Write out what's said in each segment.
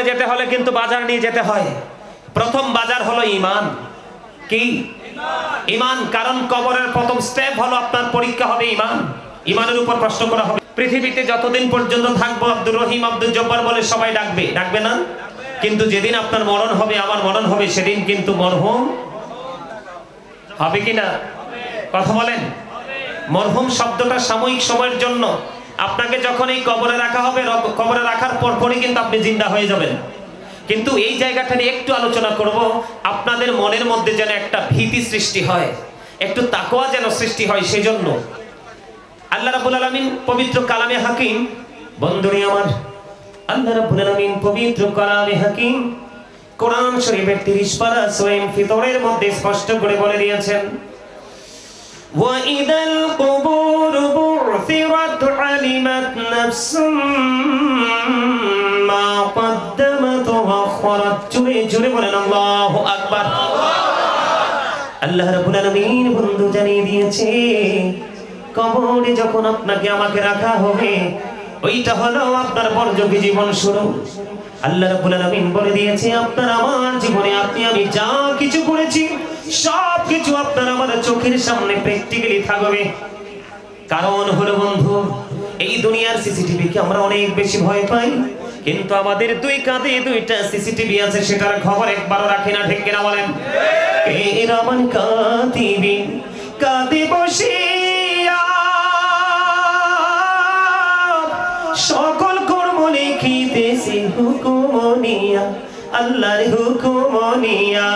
যেতে হলে কিন্তু বাজার নিয়ে যেতে হয়। প্রথম বাজার হলো ঈমান। কি? ঈমান। কারণ কবরের প্রথম স্টেপ হলো আপনার পরীক্ষা হবে ঈমান। ঈমানের উপর প্রশ্ন করা হবে। পৃথিবীতে যতদিন পর্যন্ত থাকবো আব্দুর রহিম, আব্দুল জব্বার বলে সবাই ডাকবে, ডাকবে না? কিন্তু যেদিন আপনার মরণ হবে, আমার মরণ হবে, সেদিন কিন্তু মরহুম হবে কিনা? কথা বলেন। মরহুম শব্দটা সাময়িক সময়ের জন্য। আপনাকে যখন এই কবরে রাখা হবে, কবরে রাখার পরপরই কিন্তু আপনি জিন্দা হয়ে যাবেন। কিন্তু এই জায়গাটা নিয়ে একটু আলোচনা করব। আপনাদের মনের মধ্যে যেন একটা ভীতি সৃষ্টি হয়, একটু তাকওয়া যেন সৃষ্টি হয়, সেজন্য আল্লাহ রাব্বুল আলামিন পবিত্র কালামে হাকিম, বন্ধুরে আমার, আল্লাহ রাব্বুল আলামিন পবিত্র কালামে হাকিম কোরআন শরীফের 30 পারা সূরা ফিতরের মধ্যে স্পষ্ট করে বলে দিয়েছেন, وَإِذَا الْقُبُورُ بُعْثِرَتْ عَلِمَتْ نَفْسٌ مَا قَدَّمَتْ وَأَخَّرَتْ। জোরে জোরে বলেন আল্লাহু আকবার। আল্লাহ রাব্বুল আলামিন বন্ধু জানিয়ে দিয়েছে, কবরে যখন আপনাকে আমাকে রাখা হবে, ওইটা হলো আপনার পরযোগী জীবন শুরু। আল্লাহ রাব্বুল আলামিন বলে দিয়েছে, আপনার আমার জীবনে আপনি আমি যা কিছু করেছি সব কিছু আপনার আমার চোখের সামনে প্র্যাকটিক্যালি থাকবে। কারণ হলো বন্ধু, এই দুনিয়ার সিসিটিভি কে আমরা অনেক বেশি ভয় পাই, কিন্তু আমাদের দুই কাঁধে দুইটা সিসিটিভি আছে, সেটার খবর একবারও রাখি না। ঠিক কিনা বলেন? কিরামান কাতিবিন, কাঁধে বসিয়া সকল কর্ম লিখিতেছি হুকুম নিয়া, আল্লাহর হুকুম নিয়া।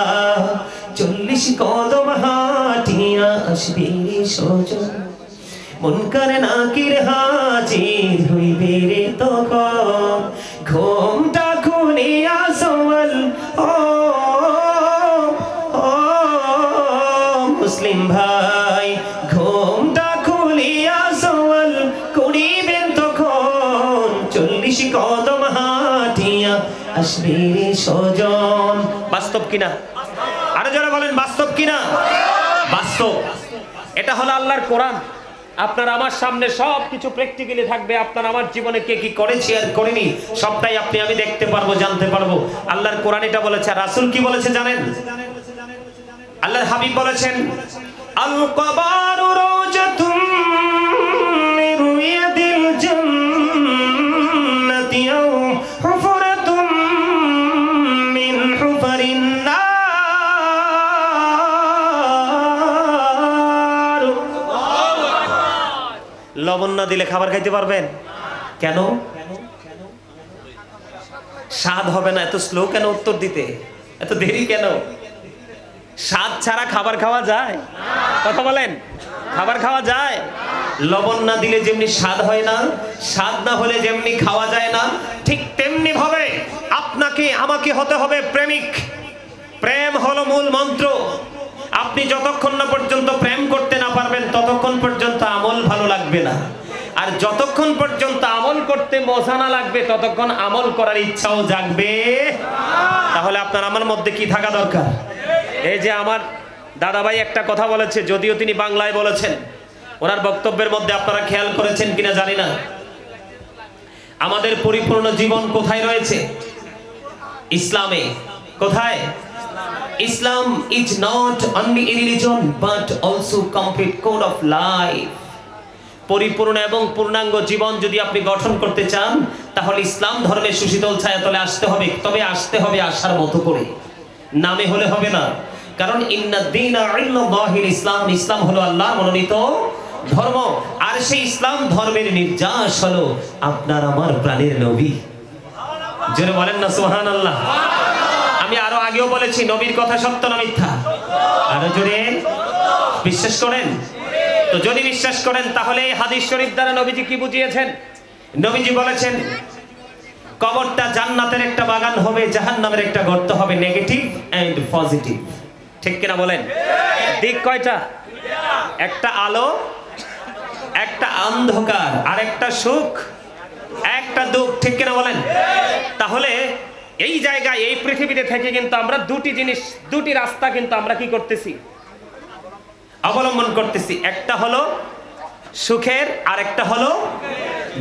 40 কদম হাঁটিয়া আসবে সজন, মুনকার নাকির হাজির হইবে রে তখন। ঘুমটা খুলিয়া সওয়াল, ও মুসলিম ভাই, ঘুমটা খুলিয়া সওয়াল করিবেন তখন। 40 কদম হাঁটিয়া আসবে রে সজন। বাস্তব কিনা? আরো যারা বলেন বাস্তব কিনা? বাস্তব। এটা হলো আল্লাহর কোরআন। আপনার আমার সামনে সব কিছু প্র্যাকটিক্যালি থাকবে। আপনার আমার জীবনে কে কি করেছি আর করেনি সবটাই আপনি আমি দেখতে পারবো, জানতে পারবো। আল্লাহর কোরআন এটা বলেছে। আর রাসূল কি বলেছে জানেন? আল্লাহর হাবিব বলেছেন, আল কবারু রাওজাতুম মিন রিয়াদিল জান্নাতি আও হুফরাতুম মিন হুফারিন নার। লবণ না দিলে খাবার খাইতে পারবেন? কেন? স্বাদ হবে না? এত স্লো কেন উত্তর দিতে? এত দেরি কেন? স্বাদ ছাড়া খাবার খাওয়া যায়? কথা বলেন, খাবার খাওয়া যায়? লবণ না দিলে যেমনি স্বাদ হয় না, স্বাদ না হলে যেমনি খাওয়া যায় না, ঠিক তেমনি ভাবে আপনাকে আমাকে হতে হবে প্রেমিক। প্রেম হলো মূল মন্ত্র। আপনি যতক্ষণ না পর্যন্ত প্রেম করতে না পারবেন ততক্ষণ পর্যন্ত আমল ভালো লাগবে না। আর যতক্ষণ পর্যন্ত আমল করতে মজা না লাগবে ততক্ষণ আমল করার ইচ্ছাও জাগবে। তাহলে আপনার আমার মধ্যে কি থাকা দরকার? এই যে আমার দাদাভাই একটা কথা বলেছে, যদিও তিনি বাংলায় বলেছেন, ওনার বক্তব্যের মধ্যে আপনারা খেয়াল করেছেন কিনা জানি না, আমাদের পরিপূর্ণ জীবন কোথায় রয়েছে? ইসলামে। কোথায়? Islam is not only a religion but also complete code of life. পরিপূর্ণ এবং পূর্ণাঙ্গ জীবন যদি আপনি গঠন করতে চান তাহলে ইসলাম ধর্মের সুশীতল ছায়াতলে আসতে হবে। তবে আসতে হবে আসার মতো করে, নামে হলে হবে না। কারণ ইন্নাদ দীনা ইনদাল্লাহিল ইসলাম, ইসলাম হলো আল্লাহর মনোনীত ধর্ম। আর সেই ইসলাম ধর্মের নির্যাস হলো আপনার আমার প্রাণের নবী। জোরে বলেন না সুবহানাল্লাহ। আমি আরো আগেও বলেছি, নবীর কথা সত্য না মিথ্যা? আরো জোরে বিশ্বাস করেন? তো যদি বিশ্বাস করেন তাহলে এই হাদিস শরীফ দ্বারা নবীজি কি বুঝিয়েছেন? নবীজি বলেছেন, কবরটা জান্নাতের একটা বাগান হবে, জাহান্নামের একটা গর্ত হবে। Negative and positive. ঠিক কিনা বলেন? দিক কয়টা? একটা আলো, একটা অন্ধকার, আর একটা সুখ, একটা দুঃখ। ঠিক কিনা বলেন? তাহলে এই জায়গায় এই পৃথিবীতে থেকে কিন্তু আমরা দুটি জিনিস, দুটি রাস্তা কিন্তু আমরা কি করতেছি? অবলম্বন করতেছি। একটা হলো সুখের আর একটা হলো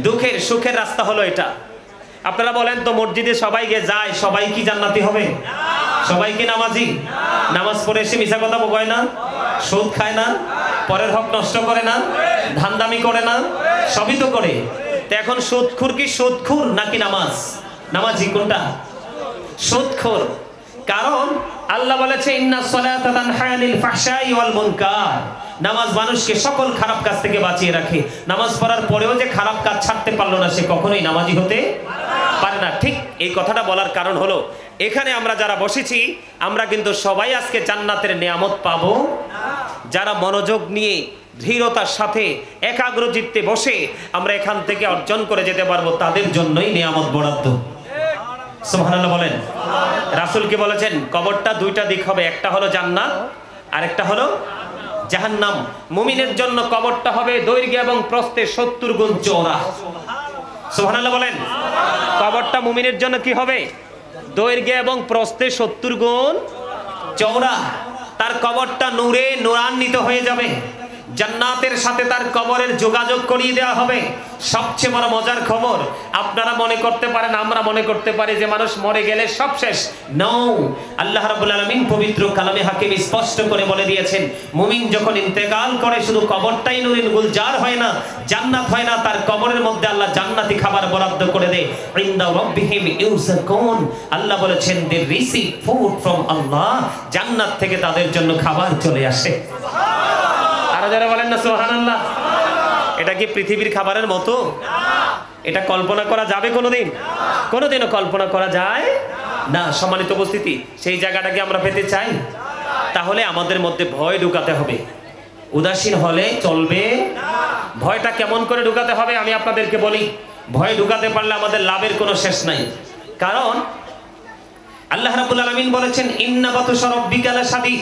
দুঃখের। সুখের রাস্তা হলো এটা, আপনারা বলেন তো, মসজিদে সবাই যায়, সবাই কি জান্নাতি হবে? সবাই কি নামাজি? নামাজ পড়ে এসে মিছা কথা বলে না, সুদ খায় না, পরের হক নষ্ট করে না, ধান্দামি করে না, সবই তো করে। তো এখন সুদখোর কি সুদখোর নাকি নামাজি? কোনটা? সুদখোর। কারণ আল্লাহ বলেছে ইন্নাস সালাতা তানহা আনিল ফাহশাই ওয়াল মুনকার, নামাজ মানুষকে সকল খারাপ কাজ থেকে বাঁচিয়ে রাখে। নামাজ পড়ার পরেও যে খারাপ কাজ ছাড়তে পারলো না, সে কখনোই নামাজি হতে পারে না। ঠিক এই কথাটা বলার কারণ হলো, এখানে আমরা যারা বসেছি, আমরা কিন্তু সবাই আজকে জান্নাতের নিয়ামত পাবো। যারা মনোযোগ নিয়ে ধীরতার সাথে একাগ্র চিত্তে বসে আমরা এখান থেকে অর্জন করে যেতে পারবো, তাদের জন্যই নিয়ামত বরাদ্দ। সুবহানাল্লাহ বলেন। রাসূল কি বলেছেন? কবরটা দুইটা দিক হবে, একটা হলো জান্নাত আর একটা হলো জাহান্নাম। মুমিনের জন্য কবরটা হবে দৈর্ঘ্য এবং প্রস্থে 70 গুণ চওড়া। সুবহানাল্লাহ বলেন। কবরটা মুমিনের জন্য কি হবে? দৈর্ঘ্য এবং প্রস্থে 70 গুণ চওড়া। তার কবরটা নূরে নূরান্বিত হয়ে যাবে। জান্নাতের সাথে তার কবরের যোগাযোগ করিয়ে দেওয়া হবে। সবচেয়ে বড় মজার খবর, আপনারা মনে করতে পারেন, আমরা মনে করতে পারি যে মানুষ মরে গেলে সব শেষ। নো, আল্লাহ রাব্বুল আলামিন পবিত্র কালামে হাকিম স্পষ্ট করে বলে দিয়েছেন, মুমিন যখন ইন্তেকাল করে শুধু কবরটাই নূরে গুলজার হয় না, জান্নাত হয় না, তার কবরের মধ্যে আল্লাহ জান্নাতি খাবার বরাদ্দ করে দেয়। ইনদা রাব্বিহিম ইউযাকুন, আল্লাহ বলেছেন দে রিসিভ ফুড ফ্রম আল্লাহ, জান্নাত থেকে তাদের জন্য খাবার চলে আসে। আর যারা বলেন না সুবহানাল্লাহ। এটা কি পৃথিবীর খাবারের মতো? এটা কল্পনা করা যাবে কোনোদিন? কোনোদিনও কল্পনা করা যায় না। সম্মানিত উপস্থিতি, সেই জায়গাটাকে আমরা পেতে চাই, তাহলে আমাদের মধ্যে ভয় ঢুকাতে হবে। উদাসীন হলে চলবে। ভয়টা কেমন করে ঢুকাতে হবে আমি আপনাদেরকে বলি। ভয় ঢুকাতে পারলে আমাদের লাভের কোনো শেষ নাই। কারণ আল্লাহ রাব্বুল আলামিন বলেছেন ইন্না বাতুশা রাব্বিকা লাশাদীদ।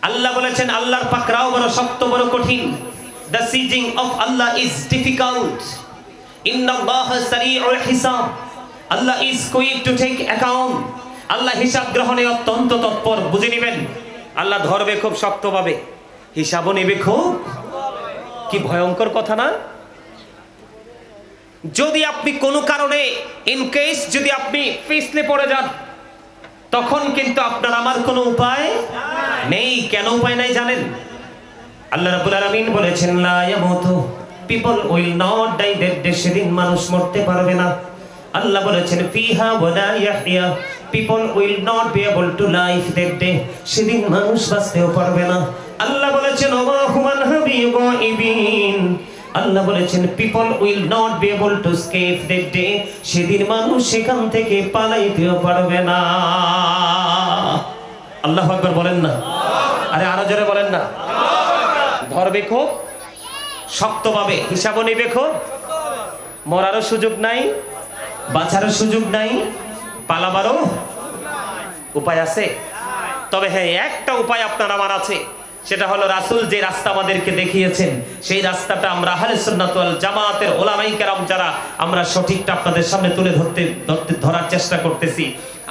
আল্লাহ বলেছেন আল্লাহর পাকড়াও বড় শক্ত, বড় কঠিন। The sieging of Allah is difficult. Inna Allaha sari'ul hisab. Allah is quick to take account. আল্লাহ হিসাব গ্রহণে অত্যন্ত তৎপর। বুঝে নেবেন, আল্লাহ ধরবে খুব শক্তভাবে, হিসাবও নেবে খুব। কি ভয়ঙ্কর কথা না? যদি আপনি কোনো কারণে ইন কেস যদি আপনি পিছলে পড়ে যান, তখন কিন্তু আপনার আমার কোনো উপায় নেই। কেন উপায় নাই জানেন? আল্লাহ রাব্বুল আলামিন বলেছেন লা ইয়ামুতু, পিপল উইল নট ডাই, সেদিন মানুষ মরতে পারবে না। আল্লাহ বলেছেন ফিহা ওয়ালা ইয়াহইয়া, people will not be able to life that day, সেদিন মানুষ বাঁচতেও পারবে না। আল্লাহ বলেছেন ওয়া হুমান হাবিয়ুন, আল্লাহ বলেছেন people will not be able to escape that day, সেদিন মানুষ সেখান থেকে পালাইতেও পারবে না। আল্লাহু আকবার বলেন না? আরে আরো জোরে বলেন না? ধরবে খুব শক্তভাবে, হিসাবও নেবে খুব। মরারও সুযোগ নাই, বাঁচারও সুযোগ নাই, পালাবারও উপায় আছে। তবে হ্যাঁ, একটা উপায় আপনার আমার আছে, সেটা হলো রাসূল যে রাস্তা আমাদেরকে দেখিয়েছেন, সেই রাস্তাটা আমরা আহলে সুন্নাত ওয়াল জামাতের উলামায়ে কেরাম যারা আমরা সঠিকটা আপনাদের সামনে তুলে ধরার চেষ্টা করতেছি।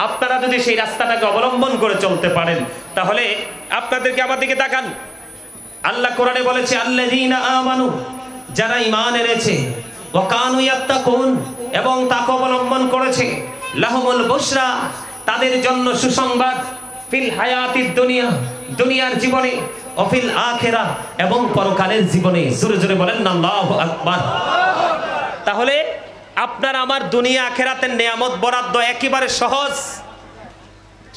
আপনারা যদি সেই রাস্তাটাকে অবলম্বন করে চলতে পারেন, তাহলে আপনাদেরকে আমার দিকে তাকান। আল্লাহ কোরআনে বলেছে আল্লাযীনা আমানু, যারা ঈমান এনেছে, ওয়া কানু ইয়াত্তাকুন, এবং তাকে অবলম্বন করেছে, লাহুমুল বুশরা, তাদের জন্য সুসংবাদ, ফিল হায়াতিদ দুনিয়া, দুনিয়ার জীবনে, ও ফিল আখিরাহ, এবং পরকালের জীবনে। জোরে জোরে বলেন না আল্লাহু আকবার। তাহলে আপনার আমার দুনিয়া আখিরাতের নিয়ামত বরাদ্দ একেবারে সহজ।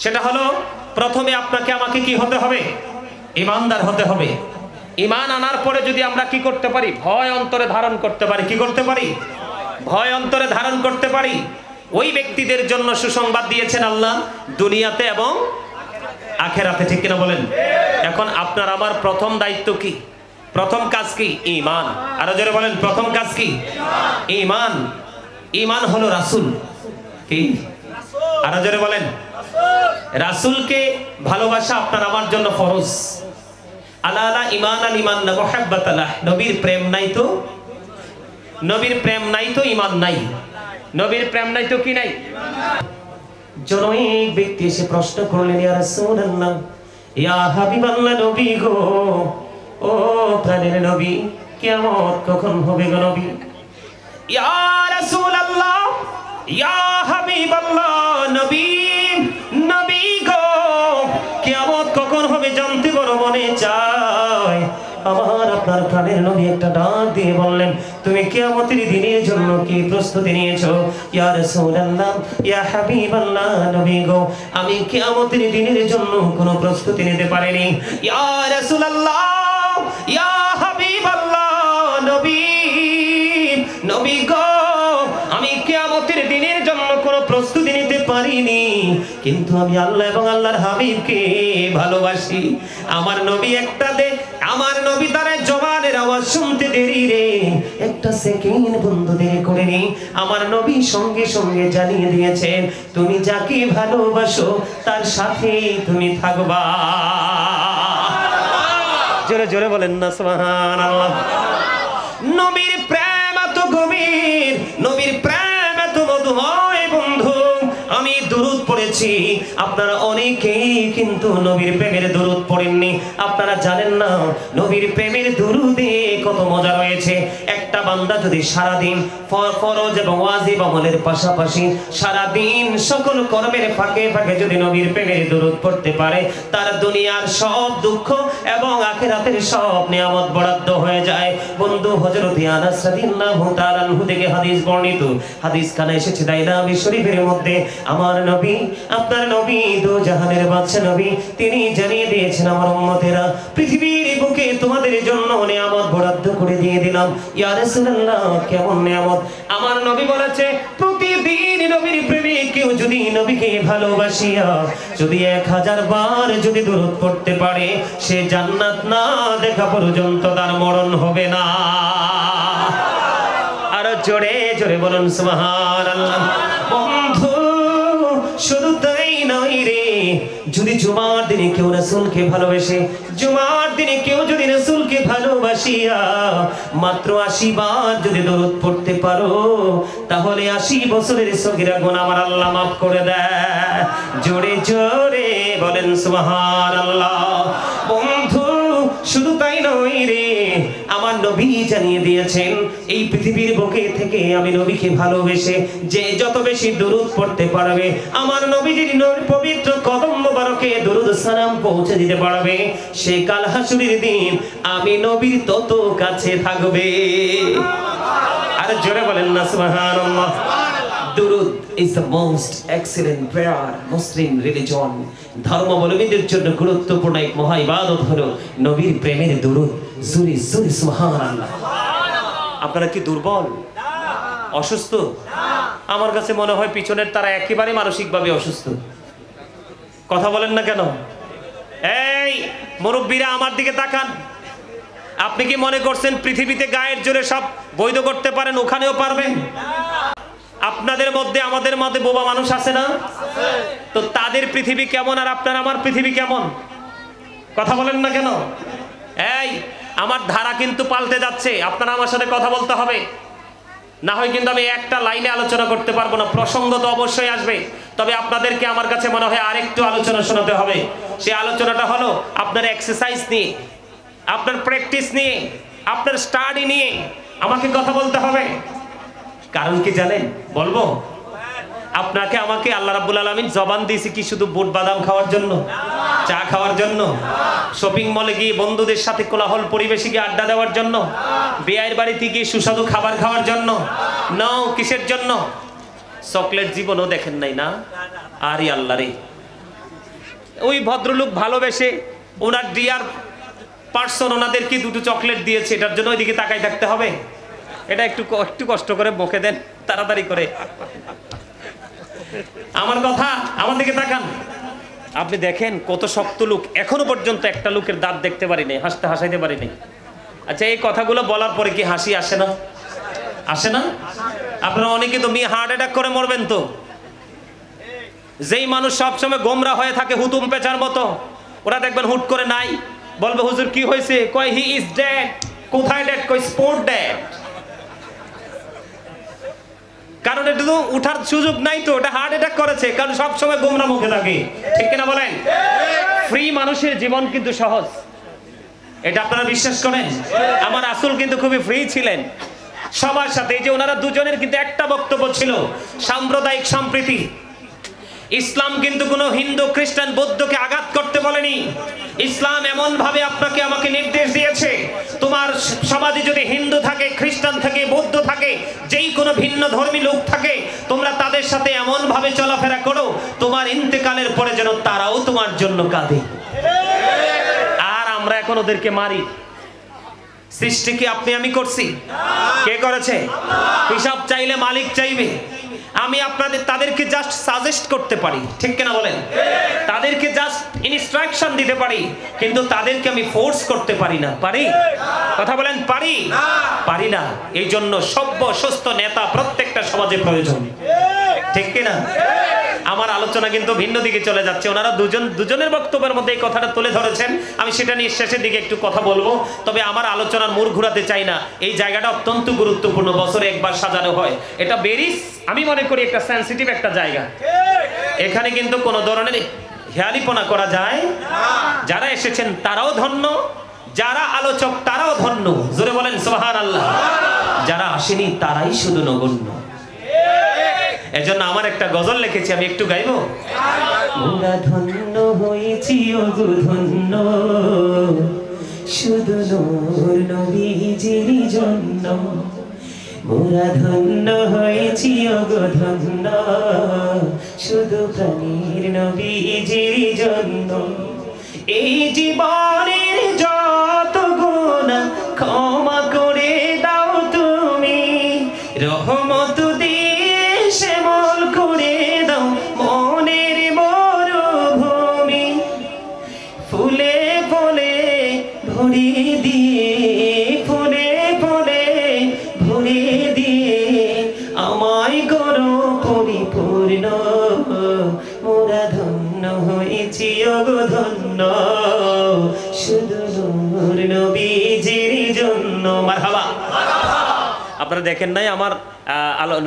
সেটা হলো প্রথমে আপনাকে আমাকে কি হতে হবে? ঈমানদার হতে হবে। ঈমান আনার পরে যদি আমরা কি করতে পারি? ভয় অন্তরে ধারণ করতে পারি। কি করতে পারি? ভয় অন্তরে ধারণ করতে পারি। ওই ব্যক্তিদের জন্য সুসংবাদ দিয়েছেন আল্লাহ দুনিয়াতে এবং আখিরাতে। ঠিক কিনা বলেন? এখন আপনার আমার প্রথম দায়িত্ব কি? প্রথম কাজ কি? ঈমান। আরো জোরে বলেন, প্রথম কাজ কি? ঈমান। ঈমান হলো রাসূল। কি? আরো জোরে বলেন। রাসূলকে ভালোবাসা আপনার আমার জন্য ফরজ। আলা ঈমান আল ঈমান না মুহাব্বাতাল্লাহ, নবীর প্রেম নাই তো, নবীর প্রেম নাই তো ঈমান নাই। নবীর প্রেম নাই তো কি নাই? জনৈক ব্যক্তি এসে প্রশ্ন করলেন, ইয়া রাসূলুল্লাহ, ইয়া হাবিবাল্লাহ, নবী গো, ও প্রাণের নবী, কিয়ামত কখন হবে গো নবী? ইয়া রাসূলুল্লাহ, ইয়া হাবিবাল্লাহ, নবী নবী গো, কিয়ামত কখন হবে জানতে বড় মনে চায়। আমার আপনার প্রাণের নবী একটা ডাক দিয়ে বললেন, তুমি কিয়ামতের দিনের জন্য কি প্রস্তুতি নিয়েছো? ইয়া রাসূলুল্লাহ, ইয়া হাবিবাল্লাহ, নবী গো, আমি কিয়ামতের দিনের জন্য কোনো প্রস্তুতি নিতে পারিনি। ইয়া রাসূলুল্লাহ, ইয়া হাবিবাল্লাহ, নবী নবী গো, আমি কিয়ামতের দিনের জন্য কোনো প্রস্তুতি নিতে পারিনি, কিন্তু আমি আল্লাহ এবং আল্লাহর হাবিবকে ভালোবাসি। আমার নবী একটা আমার নবী তার জবানের আওয়াজ শুনতে দেরি রে, একটা সেকেন্ড বন্ধু দেরি করেনি। আমার নবী সঙ্গে সঙ্গে জানিয়ে দিয়েছেন, তুমি যাকে ভালোবাসো তার সাথে তুমি থাকবা। জোরে জোরে বলেন না সুবহানাল্লাহ। নবীর প্রেম এত গভীর, নবীর প্রেম এত মধুময় বন্ধু। আমি দুরূদ পড়েছি, আপনারা অনেকেই কিন্তু নবীর প্রেমের দুরূদ পড়েননি। আপনারা জানেন না নবীর প্রেমের দুরূদে কত মজা রয়েছে। একটা বান্দা যদি সারাদিন ফরজ এবং ওয়াজিব আমলের পাশাপাশি সারাদিন সকল কর্মের ফাঁকে ফাঁকে যদি নবীর প্রেমের দুরূদ পড়তে পারে, তার দুনিয়ার সব দুঃখ এবং আখিরাতের সব নিয়ামত বরাদ্দ হয়ে যায়। বন্ধু, হযরত আনাস রাদিয়াল্লাহু তাআলা আনহু থেকে হাদিস বর্ণিত, হাদিস খানা এসেছে দাইলামি শরীফের মধ্যে। আমার নবী, আপনার নবী, দু জাহানের বাদশা নবী, তিনি জানিয়ে দিয়েছেন, আমার উম্মতেরা, পৃথিবীর বুকে তোমাদের জন্য নিয়ামত বরাদ্দ করে দিয়ে দিলাম। ইয়া রাসূলুল্লাহ, কেমন নিয়ামত? আমার নবী বলেছে, প্রতিদিন নবীর প্রেমে কেউ যদি নবীকে ভালোবাসিয়া যদি 1000 বার যদি দুরূদ পড়তে পারে, সে জান্নাত না দেখা পর্যন্ত তার মরণ হবে না। আর জোরে জোরে বলুন সুবহানাল্লাহ। বন্ধু, শুধু তাই নয় রে, যদি জুমার দিনে কেউ রাসূলকে ভালোবাসে, জুমার দিনে কেউ যদি রাসূলকে ভালোবাসিয়া মাত্র 80 বার যদি দরুদ পড়তে পারো, তাহলে 80 বছরের সগীরা গুনাহ আমার আল্লাহ মাফ করে দেয়। জোরে জোরে বলেন সুবহানাল্লাহ। বন্ধু, শুধু তাই নয় রে, আমার নবী জানিয়ে দিয়েছেন, এই পৃথিবীর বুকে থেকে আমি নবীকে ভালোবেসে যে যত বেশি দরুদ পড়তে পারবে, আমার নবীজির পবিত্র কদম মোবারকে দরুদ সালাম পৌঁছে দিতে পারবে, সে কাল হাসরের দিন আমি নবীর তত কাছে থাকবে। আর জোরে বলেন না সুবহানাল্লাহ। দুরুদ is the most excellent prayer Muslim religion. ধর্মাবলম্বীদের জন্য গুরুত্বপূর্ণ এক মহা ইবাদত হলো নবীর প্রেমের দুরুদ। জোরে জোরে সুবহানাল্লাহ। আপনারা কি দুর্বল, অসুস্থ? আমার কাছে মনে হয় পিছনের তারা একেবারে মানসিকভাবে অসুস্থ। কথা বলেন না কেন? এই মুরব্বীরা আমার দিকে তাকান। আপনি কি মনে করছেন পৃথিবীতে গায়ের জোরে সব বৈধ করতে পারেন? ওখানেও পারবেন? আপনাদের মধ্যে আমাদের মধ্যে বোবা মানুষ আছে না? তো তাদের পৃথিবী কেমন আর আপনার আমার পৃথিবী কেমন? কথা বলেন না কেন? এই আমার ধারা কিন্তু পাল্টে যাচ্ছে, আপনারা আমার সাথে কথা বলতে হবে, না হয় কিন্তু আমি একটা লাইনে আলোচনা করতে পারবো না। প্রসঙ্গ তো অবশ্যই আসবে, তবে আপনাদেরকে আমার কাছে মনে হয় আরেকটু আলোচনা শোনাতে হবে। সেই আলোচনাটা হলো আপনার এক্সারসাইজ নিয়ে, আপনার প্র্যাকটিস নিয়ে, আপনার স্টাডি নিয়ে আমাকে কথা বলতে হবে। কারণ কি জানেন? বলবো আপনাকে আমাকে আল্লাহ রাব্বুল আলামিন জবান দিয়েছে কি শুধু বুট বাদাম খাওয়ার জন্য, চা খাওয়ার জন্য, শপিং মলে গিয়ে বন্ধুদের সাথে কোলাহল পরিবেশে গিয়ে আড্ডা দেওয়ার জন্য, বিয়ের বাড়িতে গিয়ে সুস্বাদু খাবার খাওয়ার জন্য? নাও, কিসের জন্য? চকলেট জীবনও দেখেন নাই না? আরে আল্লাহ রে, ওই ভদ্রলোক ভালোবেসে ওনার ডিয়ার পার্সন ওনাদেরকে দুটো চকলেট দিয়েছে, এটার জন্য ওইদিকে তাকাই থাকতে হবে? এটা একটু কষ্ট করে বকে দেন তাড়াতাড়ি করে। আমার কথা, আমার দিকে তাকান। আপনি দেখেন কত শক্ত লোক, এখনো পর্যন্ত একটা লোকের দাঁত দেখতে পারিনি, হাসাইতে পারিনি। আচ্ছা, এই কথাগুলো বলার পরে কি হাসি আসে না? আসে না? আপনারা অনেকে তো হার্ট অ্যাটাক করে মরবেন তো। যেই মানুষ সবসময় গোমরা হয়ে থাকে হুতুম পেঁচার মতো, ওরা দেখবেন হুট করে নাই, বলবে হুজুর কি হয়েছে? কয় হি ইজ ডেড। কোথায় ডেড? কয় স্পোর্ট ডেড। কারণ এটা তো উঠার সুযোগ নাই, তো এটা হার্ট অ্যাটাক করেছে, কারণ সবসময় গোমরা মুখে থাকে। ঠিক কিনা বলেন? ফ্রি মানুষের জীবন কিন্তু সহজ, এটা আপনারা বিশ্বাস করেন? আমার রাসূল কিন্তু খুবই ফ্রি ছিলেন, সবার সাথে। যে ওনারা দুজনের কিন্তু একটা বক্তব্য ছিল, সাম্প্রদায়িক সম্প্রীতি। ইসলাম কিন্তু কোনো হিন্দু খ্রিস্টান বৌদ্ধকে আঘাত করতে বলেনি। ইসলাম এমন ভাবে আপনাকে আমাকে নির্দেশ দিয়েছে, তোমার সমাজে যদি হিন্দু থাকে, খ্রিস্টান থাকে, বৌদ্ধ থাকে, যেই কোনো ভিন্ন ধর্মী লোক থাকে, তোমরা তাদের সাথে এমন ভাবে চলাফেরা করো তোমার ইন্তেকালের পরে যেন তারাও তোমার জন্য কাঁদে। আর আমরা এখন ওদেরকে মারি। সৃষ্টি কি আপনি আমি করছি? কে করেছে? হিসাব চাইলে মালিক চাইবে। আমি তাদেরকে জাস্ট সাজেস্ট করতে পারি, ঠিক কিনা বলেন? তাদেরকে জাস্ট ইনস্ট্রাকশন দিতে পারি, কিন্তু তাদেরকে আমি ফোর্স করতে পারি না। পারি? কথা বলেন, পারি? পারি না। এই জন্য সভ্য সুস্থ নেতা প্রত্যেকটা সমাজে প্রয়োজন, ঠিক কিনা? আমার আলোচনা কিন্তু ভিন্ন দিকে চলে যাচ্ছে। ওনারা দুজনের বক্তব্যের মধ্যে এই কথাটা তুলে ধরেছেন, আমি সেটা নিয়ে শেষের দিকে একটু কথা বলবো। তবে আমার আলোচনার মোড় ঘুরাতে চাই না। এই জায়গাটা অত্যন্ত গুরুত্বপূর্ণ, বছরে একবার সাজানো হয়। এটা বেরিস আমি মনে করি একটা সেনসিটিভ একটা জায়গা। এখানে কিন্তু কোনো ধরনের হেয়ালিপনা করা যায়। যারা এসেছেন তারাও ধন্য, যারা আলোচক তারাও ধন্য। জোরে বলেন সুবহানাল্লাহ। যারা আসেনি তারাই শুধু নগণ্য। এজন্য আমার একটা গজল লিখেছি, আমি একটু গাইবো। মোরা ধন্য হয়েছি ওগো ধন্য, শুধু নূর নবীজির জন্য। মোরা ধন্য হয়েছি ওগো ধন্য, শুধু প্রাণীর নবীজির জন্য। এই জীবনের যত গুনাহ ক্ষমা করে দাও তুমি, রহমত শ্যামল করে দাও মনের মরুভূমি। ফুলে ফুলে ভরে দিয়ে, ফুলে ফুলে ভরে দিয়ে আমায় করো পরিপূর্ণ। মোরা ধন্য হয়েছি ওগো ধন্য, শুধু নূর নবীজির জন্য। মারহাবা। আপনারা দেখেন নাই আমার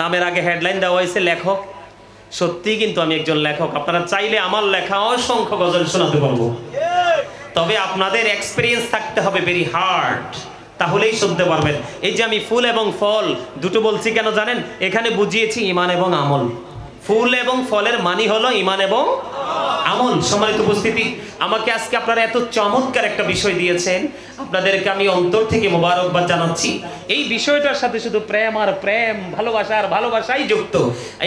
নামের আগে হেডলাইন দেওয়া হয়েছে লেখক। সত্যি কিন্তু আমি একজন লেখক। আপনারা চাইলে আমার লেখা অসংখ্য গজল শোনাতে পারবো, তবে আপনাদের এক্সপেরিয়েন্স থাকতে হবে ভেরি হার্ড, তাহলেই শুনতে পারবেন। এই যে আমি ফুল এবং ফল দুটো বলছি কেন জানেন? এখানে বুঝিয়েছি ইমান এবং আমল। ফুল এবং ফলের মানি হলো ইমান এবং আমল। সম্মানিত উপস্থিতি, আমাকে আজকে আপনারা এত চমৎকার একটা বিষয় দিয়েছেন, আপনাদেরকে আমি অন্তর থেকে মোবারকবাদ জানাচ্ছি। এই বিষয়টার সাথে শুধু প্রেম আর প্রেম, ভালোবাসাই যুক্ত।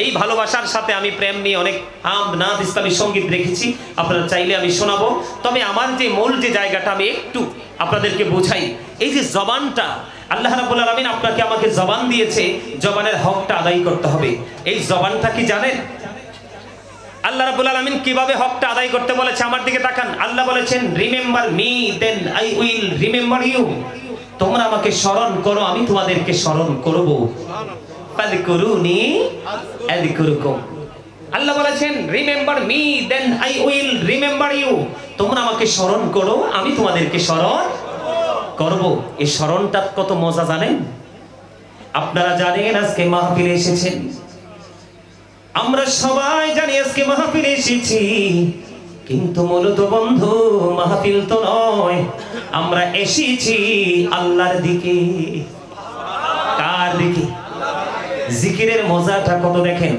এই ভালোবাসার সাথে আমি প্রেম নিয়ে অনেক হামদ নাত ইসলামী সঙ্গীত রেখেছি, আপনারা চাইলে আমি শোনাবো। তবে আমার যে মূল যে জায়গাটা আমি একটু আপনাদেরকে বোঝাই। এই যে জবানটা আল্লাহ রাব্বুল আলামিন আপনাকে আমাকে জবান দিয়েছে, জবানের হকটা আদায় করতে হবে। এই জবানটা কি জানেন? আল্লাহ রাব্বুল আলামিন কিভাবে হকটা আদায় করতে বলেছে? আমার দিকে তাকান। আল্লাহ বলেছেন, remember me then I will remember you. তোমরা আমাকে স্মরণ করো, আমি তোমাদেরকে স্মরণ করব। ফাযকুরুনি আযকুরুকুম। আল্লাহ বলেছেন, remember me then I will remember you. তোমরা আমাকে স্মরণ করো, আমি তোমাদেরকে স্মরণ করব। এই স্মরণটা কত মজা জানেন? আপনারা জানেন আজকে মাহফিলে এসেছেন, আমরা সবাই জানি আজকে মাহফিলে এসেছি, কিন্তু মূলত বন্ধু মাহফিল তো নয়, আমরা এসেছি আল্লাহর দিকে। কার দিকে? জিকিরের মজাটা কত দেখেন।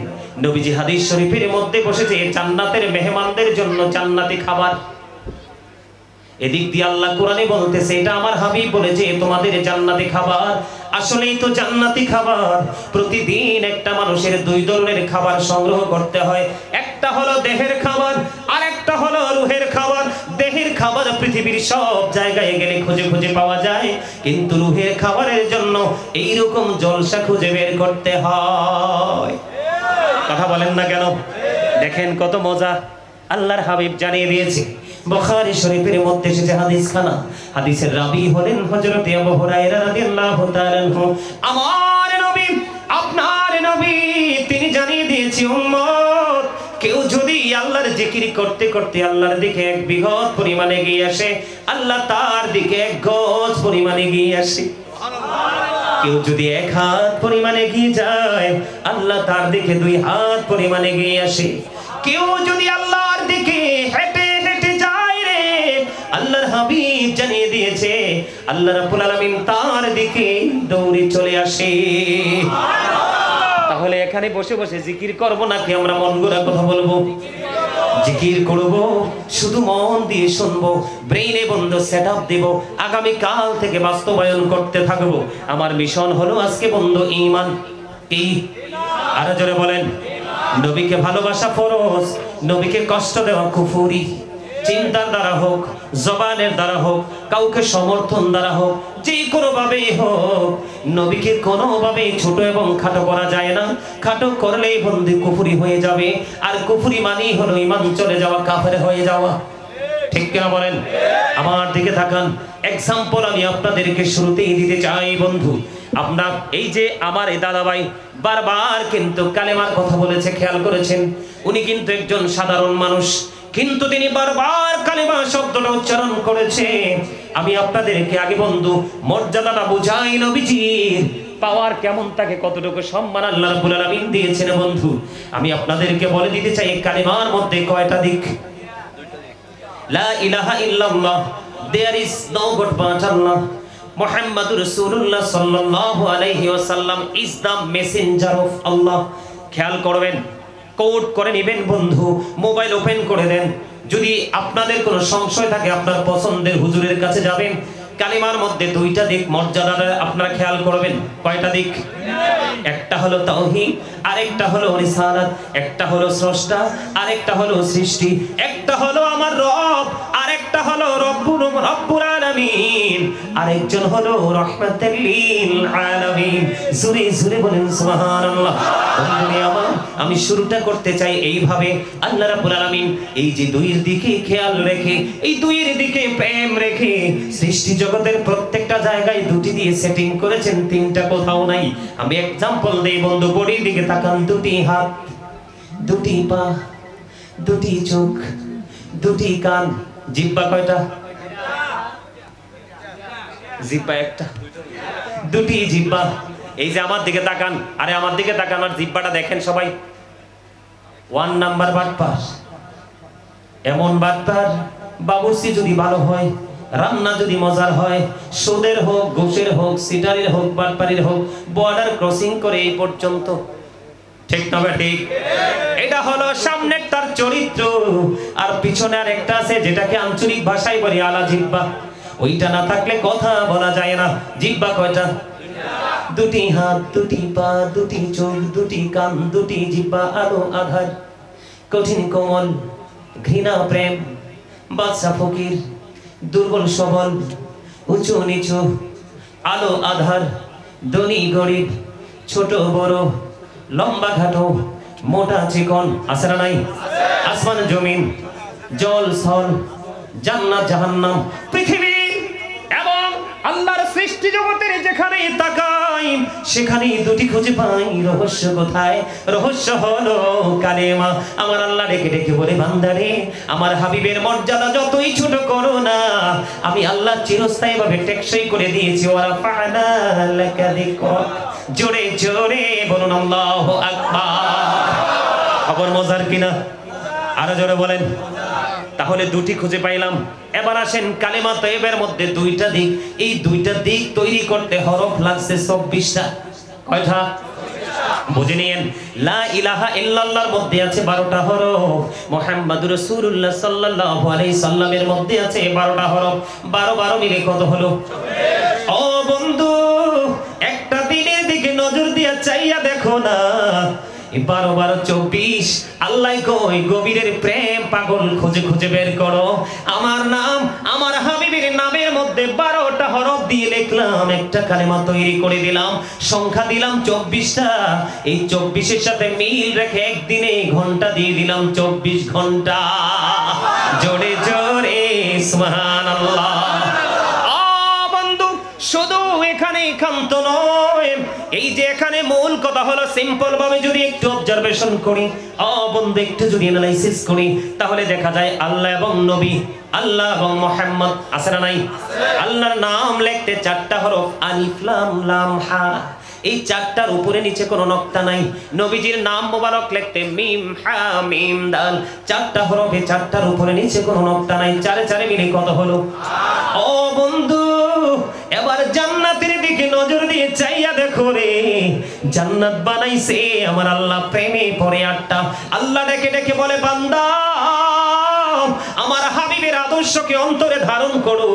নবীজি হাদিস শরীফের মধ্যে বসেছে জান্নাতের মেহমানদের জন্য জান্নাতি খাবার। এদিক দিয়ে আল্লাহ কোরআনে বলতেছে, এটা আমার হাবিব বলেছে তোমাদের জান্নাতি খাবার। আসলেই তো জান্নাতি খাবার। প্রতিদিন একটা মানুষের দুই ধরনের খাবার সংগ্রহ করতে হয়। একটা হলো দেহের খাবার, আর একটা হলো রুহের খাবার। দেহের খাবার পৃথিবীর সব জায়গায় গেলে খুঁজে খুঁজে পাওয়া যায়, কিন্তু রুহের খাবারের জন্য এইরকম জলসা খুঁজে বের করতে হয়। কথা বলেন না কেন? দেখেন কত মজা। আল্লাহর হাবিব জানিয়ে দিয়েছে। বুখারী শরীফের মধ্যে এসেছে হাদিস খানা। হাদিসের রাবী হলেন হযরত আবু হুরায়রা রাদিয়াল্লাহু তাআলা আনহু। আমার নবী, আপনার নবী, তিনি জানিয়ে দিয়েছে উম্মত, কেউ যদি আল্লাহর জিকির করতে করতে আল্লাহর দিকে এক বিঘত পরিমাণে এগিয়ে আসে, আল্লাহ তার দিকে এক গজ পরিমাণে এগিয়ে আসে। কেউ যদি এক হাত পরিমাণে এগিয়ে যায়, আল্লাহ তার দিকে দুই হাত পরিমাণে এগিয়ে আসে। কেউ যদি আল্লাহর দিকে হেঁটে হেঁটে যায় রে, আল্লাহর হাবিব জানিয়ে দিয়েছে আল্লাহ রাব্বুল আলামিন তার দিকে দৌড়ে চলে আসে। তাহলে এখানে বসে বসে জিকির করব নাকি আমরা মন গড়া কথা বলবো? জিকির করব, শুধু মন দিয়ে শুনবো, ব্রেইনে বন্ধ সেটআপ দেব, আগামী কাল থেকে বাস্তবায়ন করতে থাকবো। আমার মিশন হলো আজকে বন্ধ ঈমান। কি? আরো জোরে বলেন। নবীকে ভালোবাসা ফরজ, নবীকে কষ্ট দেওয়া কুফরি। চিন্তার দ্বারা হোক, জবানের দ্বারা হোক, কাউকে সমর্থন দ্বারা হোক, যে কোনো ভাবেই হোক, নবীকে কোনোভাবেই ছোট এবং খাটো করা যায় না। খাটো করলেই বন্দী কুফরি হয়ে যাবে, আর কুফরি মানেই হলো ঈমান চলে যাওয়া, কাফের হয়ে যাওয়া। ঠিক কিনা বলেন? আমার দিকে তাকান। এক্সাম্পল আমি আপনাদেরকে শুরুতেই দিতে চাই বন্ধু। আপনার এই যে আমার এই দাদাভাই বারবার কিন্তু কালেমার কথা বলেছে, খেয়াল করেছেন? উনি কিন্তু একজন সাধারণ মানুষ, কিন্তু তিনি বারবার কালেমা শব্দটা উচ্চারণ করেছে। আমি আপনাদেরকে আগে বন্ধু মর্যাদাটা বুঝাই, নবীজির পাওয়ার কেমন, তাকে কতটুকু সম্মান আল্লাহ রাব্বুল আলামিন দিয়েছেন বন্ধু। আমি আপনাদেরকে বলে দিতে চাই কালেমার মধ্যে কয়টা দিক। লা ইলাহা ইল্লাল্লাহ, there is no God but Allah. মুহাম্মাদুর রাসূলুল্লাহ সাল্লাল্লাহু আলাইহি ওয়াসাল্লাম is the messenger of Allah. খেয়াল করবেন, কোড করে নেবেন বন্ধু, মোবাইল ওপেন করে দেন। যদি আপনাদের কোনো সংশয় থাকে আপনার পছন্দের হুজুরের কাছে যাবেন। কালিমার মধ্যে দুইটা দিক মর্যাদাটা আপনারা খেয়াল করবেন। কয়টা দিক? একটা হলো তাওহীদ, আরেকটা হলো রিসালাত। একটা হলো স্রষ্টা, আরেকটা হলো সৃষ্টি। একটা হলো আমার রব, আরেকটা হলো রব্বুল আলামিন, আরেকজন হলো রাহমাতুল লিল আলামিন। জোরে জোরে বলেন সুবহানাল্লাহ। বন্ধুরে আমার, আমি শুরুটা করতে চাই এইভাবে। আল্লাহ রাব্বুল আলামিন এই যে দুইয়ের দিকে খেয়াল রেখে, এই দুইয়ের দিকে প্রেম রেখে সৃষ্টি জগতের প্রত্যেকটা জায়গায় দুটি দিয়ে সেটিং করেছেন, তিনটা কোথাও নাই। আমি এক্সাম্পল দেই বন্ধু, বডির দিকে তাকান। দুটি হাত, দুটি পা, দুটি চোখ, দুটি কান। জিহ্বা কয়টা? জিহ্বা একটা। দুটি জিহ্বা। এই যে আমার দিকে তাকান, আরে আমার দিকে তাকান, আর জিহ্বাটা দেখেন সবাই। 1 নাম্বার বাটপার। এমন বাটপার, বাবুর্চি যদি ভালো হয়, রান্না যদি মজার হয়, সুদের হোক, ঘুষের হোক, সিটারের হোক, বাটপারির হোক, বর্ডার ক্রসিং করে এই পর্যন্ত। ঠিক না ঠিক? এটা হলো সামনের তার চরিত্র, আর পিছনে আর একটা আছে যেটাকে আঞ্চলিক ভাষায় বলি আলা জিহ্বা। ওইটা না থাকলে কথা বলা যায় না। জিহ্বা কয়টা? দুটি হাত, দুটি পা, দুটি চোখ, দুটি কান, দুটি জিহ্বা, আলো আধার, কঠিন কোমল, ঘৃণা প্রেম, বাদশা ফকির, দুর্বল সবল, উঁচু নিচু, আলো আধার, ধনী গরিব, ছোট বড়, লম্বা খাটো, মোটা চিকন, আছে না নাই? আসমান জমিন, জল স্থল, জান্নাত জাহান্নাম, পৃথিবী এবং আল্লাহর সৃষ্টি জগতের যেখানে তাকাই সেখানেই দুটি খুঁজে পাই। রহস্য কোথায়? রহস্য হলো কালেমা। আমার আল্লাহ ডেকে ডেকে বলে, বান্দারে আমার হাবিবের মর্যাদা যতই ছোট করো না, আমি আল্লাহ চিরস্থায়ী ভাবে টেকসই করে দিয়েছি। ওরা ফানা লাকা যিকরাক। জোরে জোরে বলুন আল্লাহু আকবার। খবর মজার কিনা? আরো জোরে বলেন। তাহলে দুটি খুঁজে পাইলাম। এবার আসেন কালেমা তয়্যিবার মধ্যে দুইটা দিক। এই দুইটা দিক তৈরি করতে হরফ লাগছে 24টা। কয়টা? বুঝে নিয়েন। লা ইলাহা ইল্লাল্লাহর মধ্যে আছে 12টা হরফ। মুহাম্মাদুর রাসূলুল্লাহ সাল্লাল্লাহু আলাইহি সাল্লামের মধ্যে আছে 12টা হরফ। 12 মিলে কত হলো? ও বন্ধু, একটা দিনের দিকে নজর দিয়া চাইয়া দেখো না। 12 24। আল্লাহ কই গভীরের প্রেম পাগল খুঁজে খুঁজে বের করো। আমার নাম, আমার হাবিবের নামের মধ্যে 12টা হরফ দিয়ে লিখলাম, একটা কালেমা তৈরি করে দিলাম, সংখ্যা দিলাম 24টা। এই 24-এর সাথে মিল রেখে একদিনে ঘন্টা দিয়ে দিলাম 24 ঘন্টা। জোরে জোরে সুবহানাল্লাহ। বন্ধু, শুধু এখানে ক্ষান্ত নয়, এই যে এখানে মূল কথা হলো সিম্পল ভাবে যদি একটু অবজারভেশন করি, বন্ধু একটু যদি অ্যানালাইসিস করি, তাহলে দেখা যায় আল্লাহ এবং নবী, আল্লাহ এবং মুহাম্মদ, আছে না নাই? আল্লাহর নাম লিখতে 4টা হরফ, আলিফ লাম লাম হা। এই 4টার উপরে নিচে কোনো নকতা নাই। নবীজির নাম মোবারক লিখতে মিম হা মিম দাল, 4টা হরফে 4টার উপরে নিচে কোনো নকতা নাই। 4 মিলে কত হলো? ও বন্ধু, এবার জান্নাতের দিকে নজর দিয়ে চাইয়া দেখো রে, জান্নাত বানাইছে আমার আল্লাহ প্রেমে পড়ে আটটা। আল্লাহ ডেকে ডেকে বলে, বান্দা আমার হাবিবের আদর্শকে অন্তরে ধারণ করো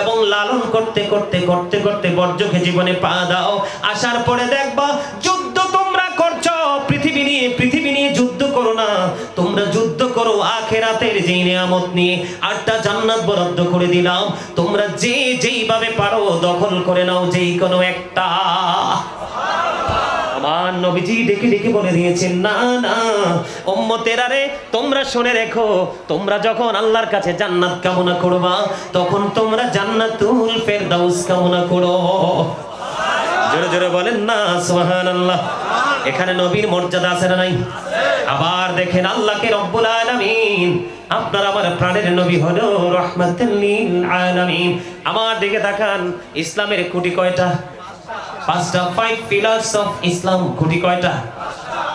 এবং লালন করতে করতে করতে করতে বর্জকে জীবনে পা দাও। আসার পরে দেখবা যুদ্ধ তোমরা করছো পৃথিবী নিয়ে যুদ্ধ করো না, তোমরা যুদ্ধ করো আখিরাতের যে নিয়ামত নিয়ে। 8টা জান্নাত বরাদ্দ করে দিলাম, তোমরা যেইভাবে পারো দখল করে নাও, যেই কোনো একটা। আমার নবীজি ডেকে ডেকে বলে দিয়েছেন, না না উম্মতেরা রে, তোমরা শুনে রেখো, তোমরা যখন আল্লাহর কাছে জান্নাত কামনা করবা তখন তোমরা জান্নাতুল ফেরদাউস কামনা করো। জোরে জোরে বলেন না সুবহানাল্লাহ। এখানে নবীর মর্যাদা আছে না নাই? আবার দেখেন আল্লাহকে রব্বুল আলামিন, আপনার আমার প্রাণের নবী হলো রাহমাতুল লিল আলামিন। আমার দিকে তাকান, ইসলামের খুঁটি কয়টা? 5টা। 5 pillars of Islam। খুঁটি কয়টা?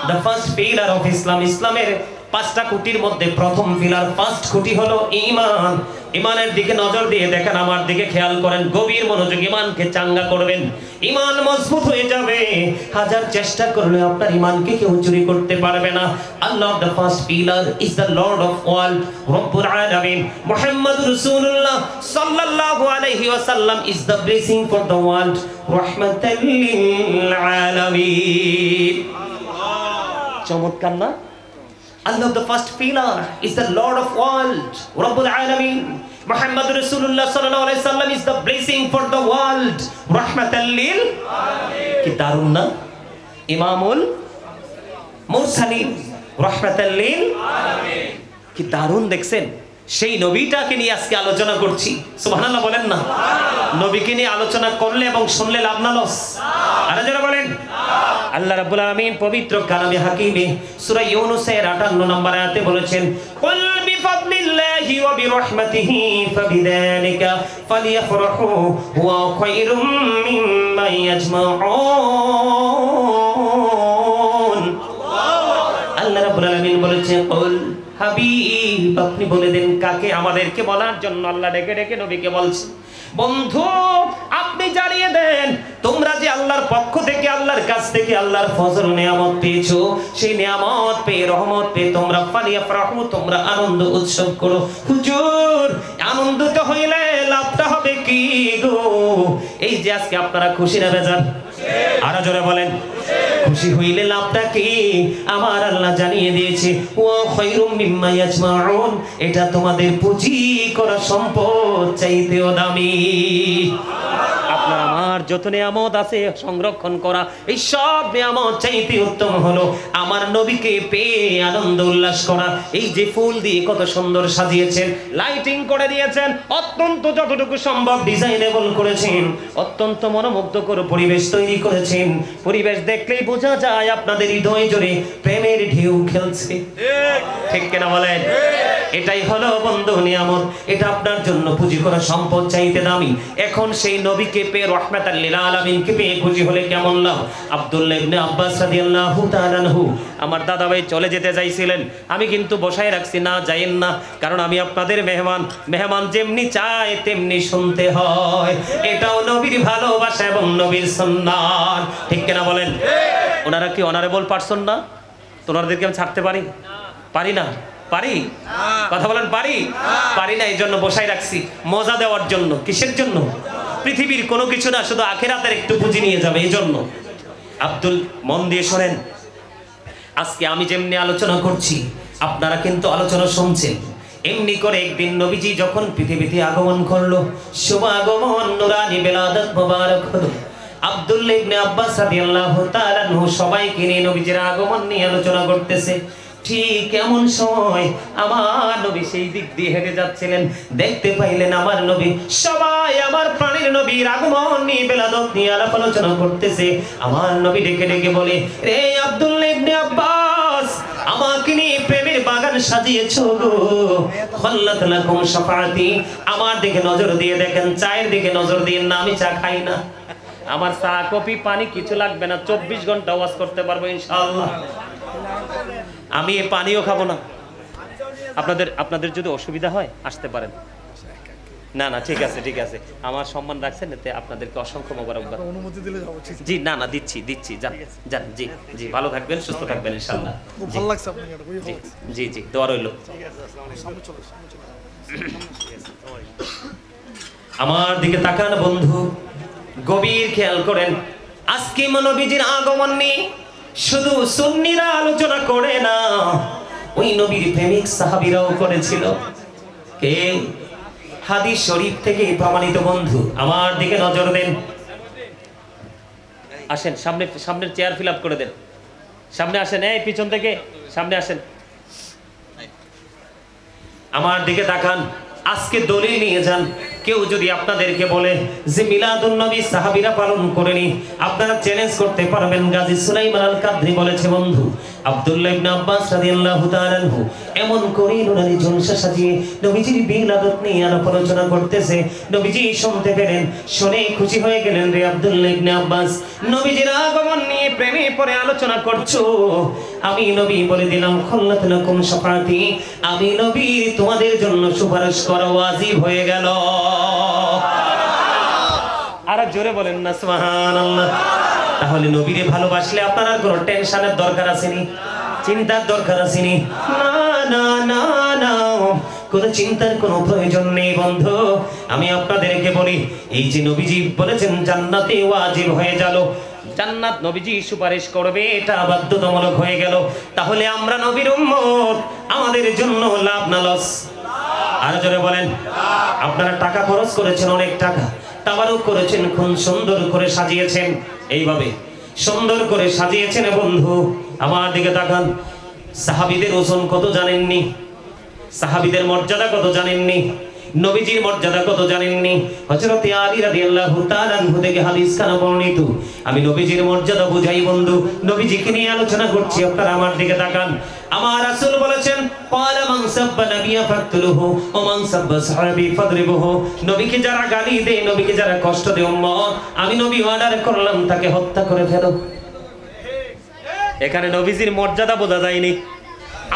The first pillar of Islam। ইসলামের 5টা খুঁটির মধ্যে প্রথম পিলার, ফার্স্ট খুঁটি হলো ঈমান। ঈমানের দিকে নজর দিয়ে দেখেন, আমার দিকে খেয়াল করেন, গভীর মনোযোগ। ঈমানকে চাঙ্গা করবেন, ঈমান মজবুত হয়ে যাবে। হাজার চেষ্টা করলে আপনার ঈমানকে কেউ চুরি করতে পারবে না। আল্লাহ the first pillar is the Lord of all, রব্বুল আলামিন। মুহাম্মদুর রাসূলুল্লাহ সাল্লাল্লাহু আলাইহি ওয়াসাল্লাম is the blessing for the world, রাহমাতাল লিল আলামিন। চমৎকার না? Allah the first pillar is the Lord of world, Rabbul Alamin. Muhammad Rasulullah sallallahu alaihi wasallam is the blessing for the world, rahmatan lil alamin. কি দারুণ না? ইমামুল মুরসালিন, rahmatan lil alamin। কি দারুণ দেখছেন? সেই নবীটাকে নিয়ে আজকে আলোচনা করছি। সুবহানাল্লাহ বলেন না? নবীকে নিয়ে আলোচনা করলে এবং শুনলে লাভ না লস? আরে যারা বলেন আল্লাহ রাব্বুল আলামিন পবিত্র কালামে হাকিমে সূরা ইউনূসের 58 নম্বর আয়াতে বলেছেন, কুল বিফাদলিল্লাহি ওয়া বিরহমাতিহি ফাবিযালিকা ফালইফরাহু হুয়া খায়রুম মিম্মা ইয়াজমাউন। আল্লাহ রাব্বুল আলামিন বলেছেন, কুল হাবিব আপনি বলে দেন। কাকে? আমাদেরকে বলার জন্য আল্লাহ ডেকে ডেকে নবীকে বলছেন, বন্ধু আপনি জানিয়ে দেন, তোমরা যে আল্লাহর পক্ষ থেকে, আল্লাহর কাছ থেকে আল্লাহর ফজল নিয়ামত পেয়েছো, সেই নিয়ামত পেয়ে, রহমত পেয়ে তোমরা ফালিয়াফরাহু, তোমরা আনন্দ উৎসব করো। হুজুর আনন্দিত হইলে লাভটা হবে কি গো? এই যে আজকে আপনারা খুশি না বেজার? আরো জোরে বলেন, খুশি হইলে লাভটা কি? আমার আল্লাহ জানিয়ে দিয়েছে, ওয়া খায়রুম মিম্মা ইয়াজমাউন, এটা তোমাদের পুঁজি করা সম্পদ চাইতেও দামি। আপনার আমার যত নিয়ামত আছে সংরক্ষণ করা, এই সব নিয়ামত চাইতে উত্তম হলো আমার নবীকে পেয়ে আনন্দ উল্লাস করা। এই যে ফুল দিয়ে কত সুন্দর সাজিয়েছেন, লাইটিং করে দিয়েছেন, অত্যন্ত যতটুকু সম্ভব ডিজাইনেবল করেছেন, অত্যন্ত মনোমুগ্ধকর পরিবেশ তৈরি করেছেন। পরিবেশ দেখলেই বোঝা যায় আপনাদের হৃদয় জুড়ে প্রেমের ঢেউ খেলছে। ঠিক কিনা বলেন? এটাই হলো বন্ধু নিয়ামত, এটা আপনার জন্য পুঁজি করা সম্পদ চাইতে দামি। এখন সেই নবীকে পেয়ে, রাহমাতাল লিল আলামিনকে পেয়ে খুশি হলে কেমন লাভ? আব্দুল্লাহ ইবনে আব্বাস রাদিয়াল্লাহু তাআলা আনহু, আমার দাদা ভাই চলে যেতে চাইছিলেন, আমি কিন্তু বসায় রাখছি, না যাইয়েন না, কারণ আমি আপনাদের মেহমান, মেহমান যেমনি চায় তেমনি শুনতে হয়। এটাও নবীর ভালোবাসা এবং নবীর সুন্নাত। ঠিক কিনা বলেন? ওনারা কি অনারেবল পারসন না? তো ওনাদেরকে আমি ছাড়তে পারি? পারি না? পারি? কথা বলেন পারি? পারি না, এই জন্য বসাই রাখছি, মজা দেওয়ার জন্য। কিসের জন্য? পৃথিবীর কোনো কিছু না, শুধু আখিরাতের একটু পুঁজি নিয়ে যাবে, এই জন্য। আব্দুল, মন দিয়ে শোনেন, আজকে আমি যেমনি আলোচনা করছি আপনারা কিন্তু আলোচনা শুনছেন। এমনি করে একদিন নবীজি যখন পৃথিবীতে আগমন করলো, শুভ আগমন, নুরানি বেলাদত মোবারক হলো। আব্দুল্লাহ ইবনে আব্বাস রাদিয়াল্লাহু তাআলা আনহু সবাইকে নিয়ে নবীজির আগমন নিয়ে আলোচনা করতেছে। ঠিক এমন সময় আমার নবী সেই দিক দিয়ে হেঁটে যাচ্ছিলেন, দেখতে পাইলেন আমার নবী, সবাই আমার প্রাণের নবীর আগমন নিয়ে বেলাদত নিয়ে আলাপ আলোচনা করতেছে। আমার নবী ডেকে ডেকে বলে, রে আব্দুল্লাহ ইবনে আব্বাস, আমাকে নিয়ে প্রেমের বাগান সাজিয়েছো গো, খাল্লাত লাকুম শাফাআতি। আমার দিকে নজর দিয়ে দেখেন, চায়ের দিকে নজর দিয়ে না, আমি চা খাই না, আমার চা কফি পানি কিছু লাগবে না, 24 ঘন্টা ওয়াজ করতে পারবো ইনশাআল্লাহ। আমি এই পানিও খাবো না। আপনাদের যদি অসুবিধা হয় আসতে পারেন, না না ঠিক আছে ঠিক আছে, আমার সম্মান রাখছেন, এতে আপনাদেরকে অসংখ্য মোবারকবাদ। অনুমতি দিলে যাবো। জি না না দিচ্ছি দিচ্ছি, যান যান, জি জি, ভালো থাকবেন, সুস্থ থাকবেন ইনশাআল্লাহ। খুব ভালো লাগছে আপনাকে, এটা খুবই জি ভালো লাগছে। জি জি, দোয়া রইল। সামনে চলো, সামনে চলো। আমার দিকে তাকান বন্ধু, গভীর খেয়াল করেন। আজকে নবীজির আগমন নিয়ে শুধু সুন্নিরা আলোচনা করে না, ওই নবীর প্রেমিক সাহাবীরাও করেছিল। কে? হাদিস শরীফ থেকে প্রমাণিত বন্ধু, আমার দিকে নজর দেন। আসেন সামনে, সামনের চেয়ার ফিল আপ করে দেন, সামনে আসেন, এই পিছন থেকে সামনে আসেন, আমার দিকে তাকান। আজকে দলিল নিয়ে যান। কেউ যদি আপনাদেরকে বলে যে মিলাদুন নবী সাহাবীরা পালন করেনি, আপনারা চ্যালেঞ্জ করতে পারবেন। গাজী সুলাইমান আল কাদরি বলেছে বন্ধু, আব্দুল্লাহ ইবনে আব্বাস রাদিয়াল্লাহু তাআলা আনহু এমন করে নুরানি জলসা সাজিয়ে নবীজির মিলাদত নিয়ে আলোচনা করতেছে। নবীজি শুনতে পেলেন, শুনে খুশি হয়ে গেলেন। রে আব্দুল্লাহ ইবনে আব্বাস, নবীজির আগমন নিয়ে প্রেমে পড়ে আলোচনা করছো, আমি নবী বলে দিলাম খল্লাত লাকুম শাফাআতি, আমি নবী তোমাদের জন্য সুপারিশ করা ওয়াজিব হয়ে গেল। আর জোরে বলেন না সুবহানাল্লাহ। তাহলে নবীরে ভালোবাসলে আপনার আর কোনো টেনশনের দরকার আসেনি, চিন্তার দরকার আসেনি। না না না না, কোনো চিন্তার কোনো প্রয়োজন নেই বন্ধু। আমি আপনাদেরকে বলি, এই যে নবীজি বলেছেন জান্নাতে ওয়াজিব হয়ে গেল, জান্নাত নবীজি সুপারিশ করবে, এটা বাধ্যতামূলক হয়ে গেল। তাহলে আমরা নবীর উম্মত, আমাদের জন্য লাভ না লস? আর জোরে বলেন। আপনারা টাকা খরচ করেছেন, অনেক টাকা তাবারুক করেছেন, খুব সুন্দর করে সাজিয়েছেন, এইভাবে সুন্দর করে সাজিয়েছেন। বন্ধু আমার দিকে তাকান, সাহাবীদের ওজন কত জানেননি? সাহাবীদের মর্যাদা কত জানেননি? নবীজির মর্যাদা কত জানেননি? হযরত আলী রাদিয়াল্লাহু তাআলা আনহু থেকে হাদিস কানা বর্ণিত। আমি নবীজির মর্যাদা বুঝাই বন্ধু, নবীজিকে নিয়ে আলোচনা করছি। আপনারা আমার দিকে তাকান। আমার রাসূল বলেছেন, ক্বালা মান সাব্বা নাবিয়্যা ফাকতুলুহু ওয়া মান সাব্বা সাহাবী ফাদরিবুহু। নবীকে যারা গালি দেয়, নবীকে যারা কষ্ট দেয় উম্মত, আমি নবী অর্ডার করলাম তাকে হত্যা করে ফেলো। এখানে নবীজির মর্যাদা বোঝা যায়নি।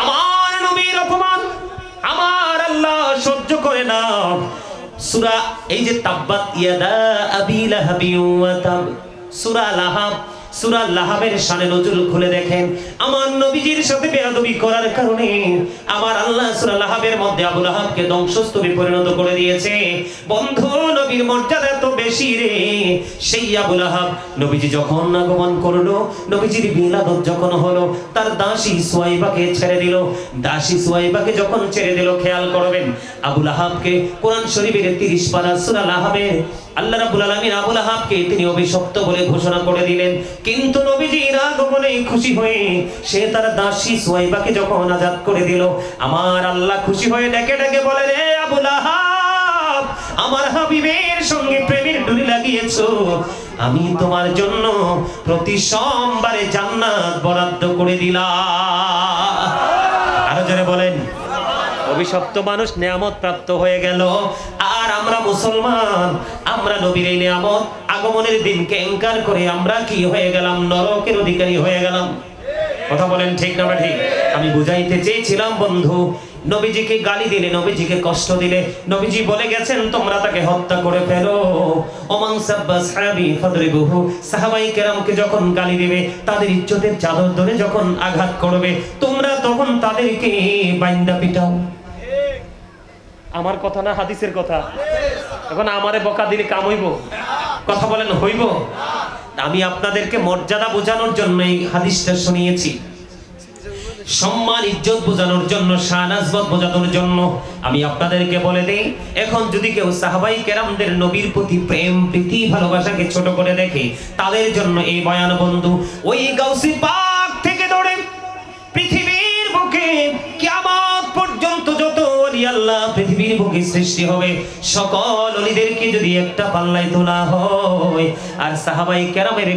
আমার নবীর অপমান আমার আল্লাহ সহ্য করে না। সূরা এই যে তাব্বাত ইয়াদা আবি লাহাবি ওয়া তাব, সূরা লাহাব, সূরা লাহাবের শানে নজুল খুলে দেখেন। আমার নবীজির সাথে বেয়াদবি করার কারণে আমার আল্লাহ সূরা লাহাবের মধ্যে আবু লাহাবকে ধ্বংসস্তূপে পরিণত করে দিয়েছে। বন্ধু নবীর মর্যাদা এত বেশি রে, সেই আবু লাহাব নবীজি যখন আগমন করলো, নবীজির মিলাদত যখন হলো, তার দাসী সুয়াইবাকে ছেড়ে দিল। দাসী সুয়াইবাকে যখন ছেড়ে দিল, খেয়াল করবেন আবু লাহাবকে কোরআন শরীফের 30 পারা সূরা লাহাবে আল্লাহ রাব্বুল আলামিন আবু লাহাবকে তিনি অভিশপ্ত বলে ঘোষণা করে দিলেন। কিন্তু নবীজির আগমনে খুশি হয়ে সে তার দাসী সুয়াইবাকে যখন আজাদ করে দিল, আমার আল্লাহ খুশি হয়ে ডেকে ডেকে বলে, রে আবু লাহাব, আমার হাবিবের সঙ্গে প্রেমের ডুরি লাগিয়েছো, আমি তোমার জন্য প্রতি সোমবারে জান্নাত বরাদ্দ করে দিলাম। আরো জোরে বলেন। অভিশপ্ত মানুষ নিয়ামত প্রাপ্ত হয়ে গেল, আর আমরা মুসলমান, আমরা নবীর এই নিয়ামত আগমনের দিনকে ইনকার করে আমরা কি হয়ে গেলাম? নরকের অধিকারী হয়ে গেলাম। কথা বলেন ঠিক না ঠিক? আমি বুঝাইতে চেয়েছিলাম বন্ধু, নবীজিকে গালি দিলে, নবীজিকে কষ্ট দিলে, নবীজি বলে গেছেন তোমরা তাকে হত্যা করে ফেলো। ওমান সাব্বা সাহাবী ফাদরিবুহু, সাহাবায়ে কেরামকে যখন গালি দিবে, তাদের ইজ্জতের চাদর ধরে যখন আঘাত করবে, তোমরা তখন তাদেরকে বাইন্দা পিটাও। আমার কথা না হাদিসের কথা? এখন আমারে বকা দিলে কাম হইব? কথা বলেন হইব? আমি আপনাদেরকে মর্যাদা বোঝানোর জন্য এই হাদিসটা শুনিয়েছি, সম্মান ইজ্জত বোঝানোর জন্য, শানাজবত বোঝানোর জন্য। আমি আপনাদেরকে বলে দেই, এখন যদি কেউ সাহাবাই কেরামদের নবীর প্রতি প্রেম প্রীতি ভালোবাসাকে ছোট করে দেখে, তাদের জন্য এই বয়ান বন্ধু। ওই গাউসি পাক থেকে ধরে পৃথিবীর বুকে কিয়ামত পর্যন্ত যত ওলি আল্লাহ পৃথিবীর বুকে সৃষ্টি হবে, সকল ওলিদেরকে যদি একটা পাল্লায় তোলা হয়, আর সাহাবাই কেরামের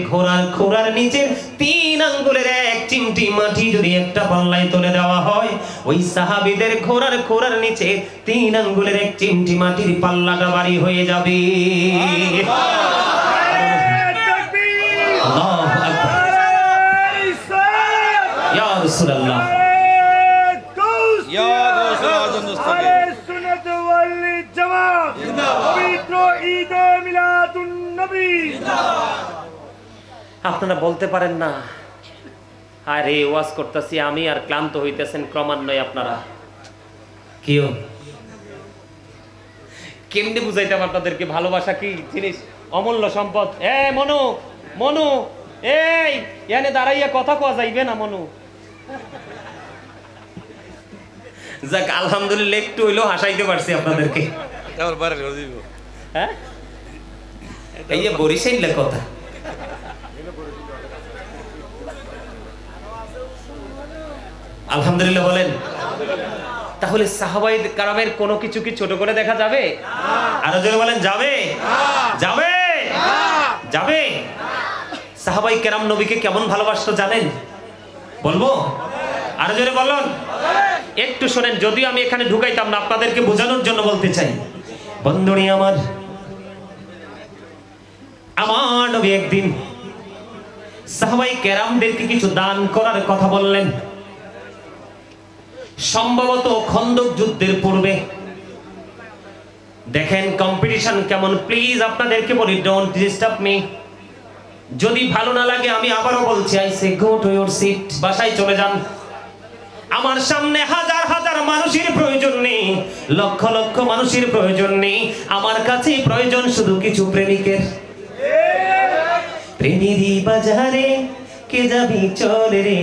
খোরার নিচের 3 আঙ্গুলের 1 চিমটি মাটি যদি একটা পাল্লায় তুলে দেওয়া হয়, ওই সাহাবীদের খোরার নিচে 3 আঙ্গুলের 1 চিমটি মাটির পাল্লাটা ভারী হয়ে যাবে। আল্লাহু আকবার। ইয়া রাসূলুল্লাহ, ইয়া গাউসুল আযম মুস্তাফা, সুন্নাত ওয়াল জামাত জিন্দাবাদ। ঈদে মিলাদুন নবী। আপনারা বলতে পারেন না আরে ওয়াজ করতেছি আমি আর ক্লান্ত হইতেছেন ক্রমান্বয়ে আপনারা কিও কেমনে বুঝাইতাম আপনাদেরকে ভালোবাসা কি জিনিস অমূল্য সম্পদ। মনু মনু এই এখানে দাঁড়াইয়া কথা কওয়া যাইবে না মনু। যাক আলহামদুলিল্লাহ একটু হইলেও হাসাইতে পারছি আপনাদেরকে। হ্যাঁ এই যে বরিশাইলের কথা আলহামদুলিল্লাহ বলেন। তাহলে সাহাবায়ে কেরামের কোনো কিছু কি ছোট করে দেখা যাবে? আরো জোরে বলেন যাবে যাবে যাবে। সাহাবায়ে কেরাম নবীকে কেমন ভালোবাসতো জানেন? বলবো? আরো জোরে বলুন। একটু শোনেন, যদিও আমি এখানে ঢুকাইতাম না, আপনাদেরকে বোঝানোর জন্য বলতে চাই। বন্ধুনি আমার নবী একদিন সাহাবায়ে কেরামদেরকে কিছু দান করার কথা বললেন। সম্ভবত খন্দক যুদ্ধের পূর্বে। দেখেন কম্পিটিশন কেমন, প্লিজ আপনাদেরকে বলি ডোন্ট ডিস্টার্ব মি। যদি ভালো না লাগে আমি আবারও বলছি, I say go to your seat, বাসায় চলে যান। আমার সামনে হাজার হাজার মানুষের প্রয়োজন নেই, লক্ষ লক্ষ মানুষের প্রয়োজন নেই, আমার কাছে প্রয়োজন শুধু কিছু প্রেমিকের। প্রেমেরই বাজারে কে যাবি চলে রে,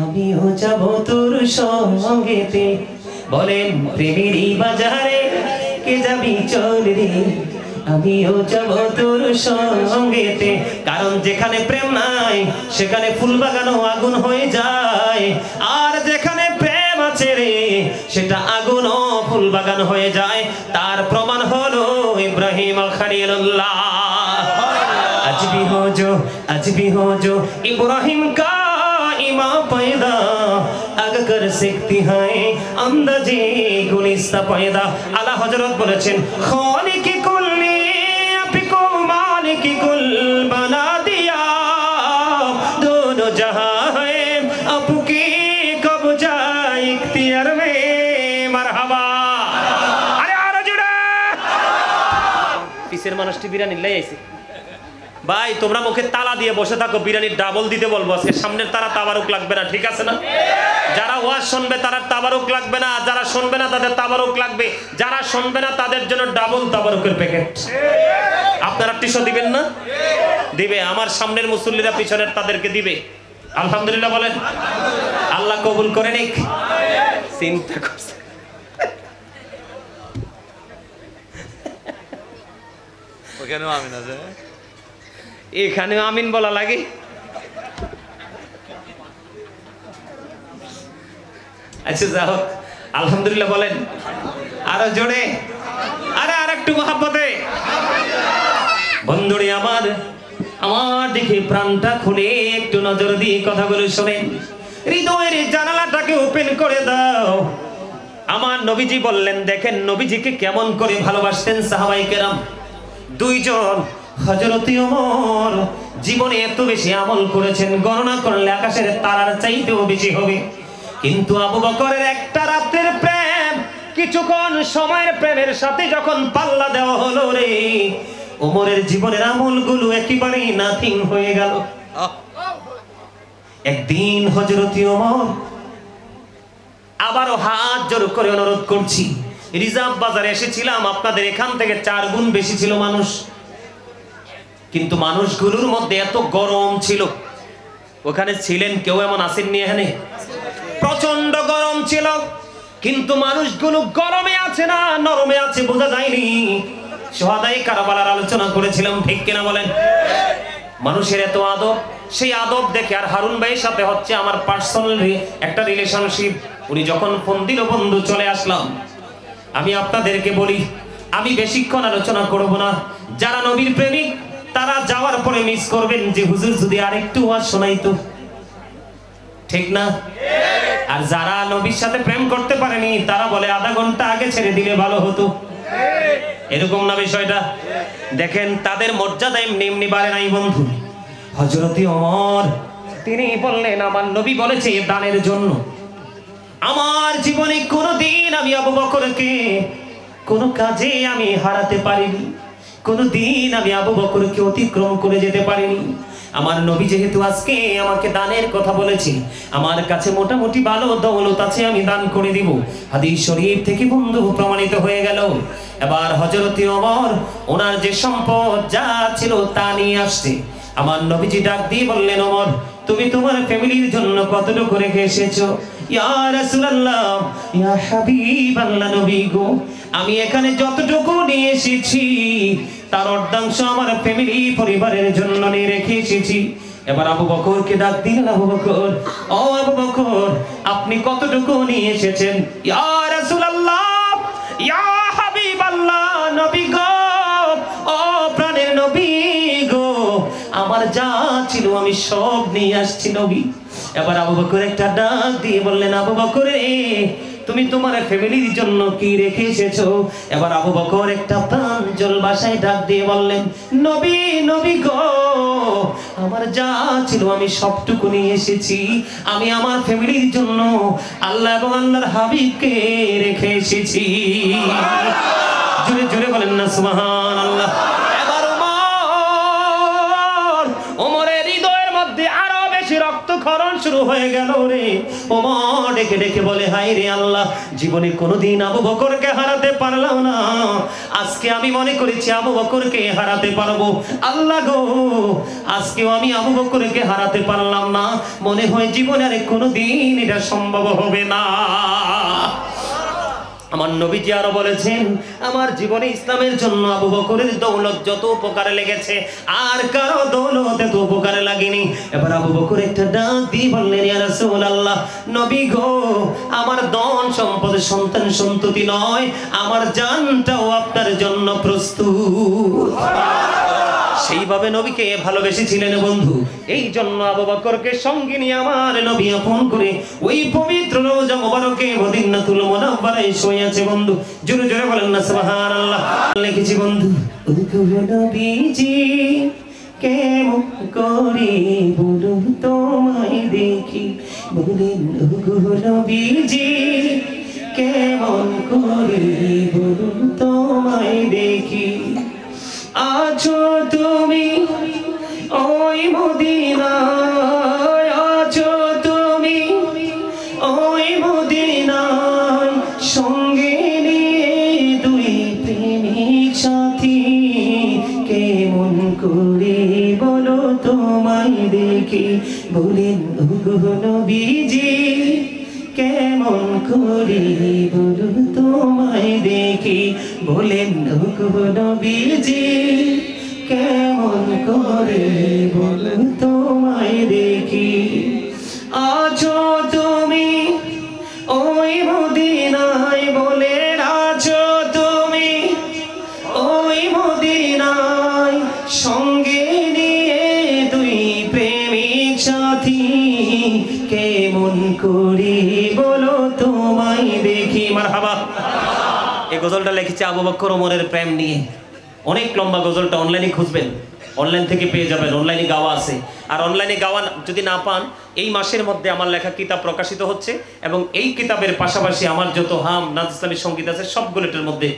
আমিও যাব তোর সঙ্গেতে। বলেন প্রেমেরই বাজারে কে যাবি চল রে, আমিও যাব তোর সঙ্গেতে। কারণ যেখানে প্রেম নাই সেখানে ফুল বাগানও আগুন হয়ে যায়, আর যেখানে প্রেম আছে রে সেটা আগুনও ফুল বাগান হয়ে যায়। তার প্রমাণ হলো ইব্রাহিম খলিলুল্লাহ। आज भी हो जो इब्राहिम का इमाम पैदा, अगर सीखती है अंदाजे गुलिस्ता पैदा। आला हजरत বলেছেন खालिक कुल्ली आपको मालिक कुल बना दिया, दोनों जहां है आपकी कब्जा इख्तियार में। मरहबा। আরে আরো জোরে। পিছের মানুষটি বিরানি লাই আইছে। ভাই তোমরা মুখে তালা দিয়ে বসে থাকো, বিরিয়ানির ডাবল দিতে বলবো আজকে। সামনের তারা তাবারুক লাগবে না, ঠিক আছে না? যারা ওয়াজ শুনবে তারা তাবারুক লাগবে না, যারা শুনবে না তাদের তাবারুক লাগবে, যারা শুনবে না তাদের জন্য ডাবল তাবারুকের প্যাকেট। আপনারা টিস্যু দিবেন না? দিবে। আমার সামনের মুসল্লিরা পিছনের তাদেরকে দিবে। আলহামদুলিল্লাহ বলেন। আল্লাহ কবুল করে নিক। চিন্তা করছে ওখানেও আমিন আছে, এখানেও আমিন বলা লাগে। আচ্ছা যাও, আলহামদুলিল্লাহ বলেন। আরো জোরে, আরে আর একটু মহাব্বতে। বন্ধুরে আমার দিকে প্রাণটা খুলে একটু নজর দিয়ে কথাগুলো শোনেন। হৃদয়ের জানালাটাকে ওপেন করে দাও। আমার নবীজি বললেন, দেখেন নবীজিকে কেমন করে ভালোবাসতেন সাহাবায়ে কেরাম। দুইজন হযরত ওমর জীবনে এত বেশি আমল করেছেন, গণনা করলে আকাশের তারার চাইতেও বেশি হবে। কিন্তু আবু বকরের একটা রাতের প্রেম, কিছুক্ষণ সময়ের প্রেমের সাথে যখন পাল্লা দেওয়া হলো রে, ওমরের জীবনের আমলগুলো একেবারেই নাথিং হয়ে গেল। একদিন হযরত ওমর আবারও হাত জোর করে অনুরোধ করছি, রিজার্ভ বাজারে এসেছিলাম, আপনাদের এখান থেকে 4 গুণ বেশি ছিল মানুষ, কিন্তু মানুষগুলোর মধ্যে এত গরম ছিল। ওখানে ছিলেন কেউ এমন আসেননি? এখানে প্রচন্ড গরম ছিল, কিন্তু মানুষগুলো গরমে আছে না নরমে আছে বোঝা যায়নি। শুহাদায়ে কারবালার আলোচনা করেছিলাম, ঠিক কিনা বলেন? মানুষের এত আদব, সেই আদব দেখে আর হারুন ভাইয়ের সাথে হচ্ছে আমার পার্সোনাল একটা রিলেশনশিপ। উনি যখন ফোন দিল, বন্ধু চলে আসলাম। আমি আপনাদেরকে বলি, আমি বেশিক্ষণ আলোচনা করব না। যারা নবীর প্রেমিক তারা যাওয়ার পরে মিস করবেন যে হুজুর যদি আরেকটু ওয়াজ শোনাইতো, ঠিক না? আর যারা নবীর সাথে প্রেম করতে পারেনি তারা বলে আধা ঘন্টা আগে ছেড়ে দিলে ভালো হতো। এরকম না বিষয়টা? দেখেন তাদের মর্যাদা এমনি এমনি বাড়ে নাই বন্ধু। হযরত ওমর তিনি বললেন, আমার নবী বলেছে দানের জন্য। আমার জীবনে কোনোদিন আমি আবু বকরকে কোনো কাজে আমি হারাতে পারিনি, কোনদিন আমি আবু বকরকে অতিক্রম করে যেতে পারিনি। আমার নবী যেহেতু আজকে আমাকে দানের কথা বলেছে, আমার কাছে মোটামুটি ভালো দৌলত আছে, আমি দান করে দিব। হাদিস শরীফ থেকে বন্ধু প্রমাণিত হয়ে গেল। এবার হযরতে ওমর ওনার যে সম্পদ যা ছিল তা নিয়ে আসছে। আমার নবীজি ডাক দিয়ে বললেন, ওমর তুমি তোমার ফ্যামিলির জন্য কতটুকু রেখে এসেছো? ইয়া রাসূলুল্লাহ, ইয়া হাবিবাল্লাহ, নবী গো, আমি এখানে যতটুকু নিয়ে এসেছি তার অর্ধাংশ আমার ফ্যামিলি পরিবারের জন্য নিয়ে রেখে এসেছি। এবার আবু বকরকে ডাক দিলেন, আবু বকর, ও আবু বকর, আপনি কতটুকু নিয়ে এসেছেন? ইয়া রাসূলুল্লাহ, ইয়া হাবিবাল্লাহ, নবী গো, ও প্রাণের নবী গো, আমার যা ছিল আমি সব নিয়ে আসছি নবী। এবার আবু বকর একটা ডাক দিয়ে বললেন, আবু বকর রে, তুমি তোমার ফ্যামিলির জন্য কি রেখে এসেছো? এবার আবু বকর একটা প্রাঞ্জল ভাষায় ডাক দিয়ে বললেন, নবী, নবী গো, আমার যা ছিল আমি সবটুকু নিয়ে এসেছি। আমি আমার ফ্যামিলির জন্য আল্লাহ এবং আল্লাহর হাবিবকে রেখে এসেছি। জোরে জোরে বলেন না সুবহানাল্লাহ। এবার ওমরের হৃদয়ের মধ্যে আরো বেশি রক্তক্ষরণ শুরু হয়ে গেল রে। ওমর ডেকে ডেকে বলে, হায় রে আল্লাহ, জীবনে কোনোদিন আবু বকরকে হারাতে পারলাম না, আজকে আমি মনে করেছি আবু বকরকে হারাতে পারবো। আল্লাহ গো, আজকেও আমি আবু বকরকে হারাতে পারলাম না, মনে হয় জীবনে আর কোনোদিন এটা সম্ভব হবে না। আমার নবীজি আরো বলেছেন, আমার জীবনে ইসলামের জন্য আবু বকরের দৌলত যত উপকারে লেগেছে আর কারো দৌলত এত উপকারে লাগেনি। এবার আবু বকর একটা ডাক দিয়ে বললেন, ইয়া রাসূলুল্লাহ, নবী গো, আমার ধন সম্পদ সন্তান সন্ততি নয়, আমার জানটাও আপনার জন্য প্রস্তুত। সেইভাবে নবীকে ভালোবেসেছিলেন বন্ধু। এই জন্য আবু বকরকে সঙ্গে নিয়ে আমার নবী আপন করে ওই পবিত্র রওজা মুবারকে মদিনাতুল মুনাওয়ারায় শুয়ে আছে বন্ধু। জোরে জোরে বলেন না সুবহানাল্লাহ। লিখেছি বন্ধু, ওগো নবীজি কেমন করে বলুন তোমায় দেখি, বলেন ওগো নবীজি কেমন করে বলুন তোমায় দেখি, আছো তুমি ওই মদিনায়, আছো তুমি ওই মদিনায়, সঙ্গে নিয়ে দুই প্রেমিক সাথী, কেমন করে বলো তোমায় দেখি, বলেন ওগো নবীজি কেমন করে বলো তোমায় দেখি, বলেন ওগো নবীজি কেমন করে বলো তোমায় দেখি, আছো তুমি ওই মদিনায়, বলে আছো তুমি ওই মদিনায়, সঙ্গে নিয়ে দুই প্রেমিক সাথী, কেমন করে বলো তোমায় দেখি। মারহাবা। এই গজলটা লিখেছে আবু বকর ওমরের প্রেম নিয়ে। অনেক লম্বা গজলটা, অনলাইনে খুঁজবেন, অনলাইন থেকে পেয়ে যাবেন, অনলাইনে গাওয়া আছে। আর অনলাইনে গাওয়া যদি না পান, এই মাসের মধ্যে আমার লেখা কিতাব প্রকাশিত হচ্ছে এবং এই কিতাবের পাশাপাশি আমার যত হাম নাচ ইসলামী সঙ্গীত আছে সবগুলোটার মধ্যে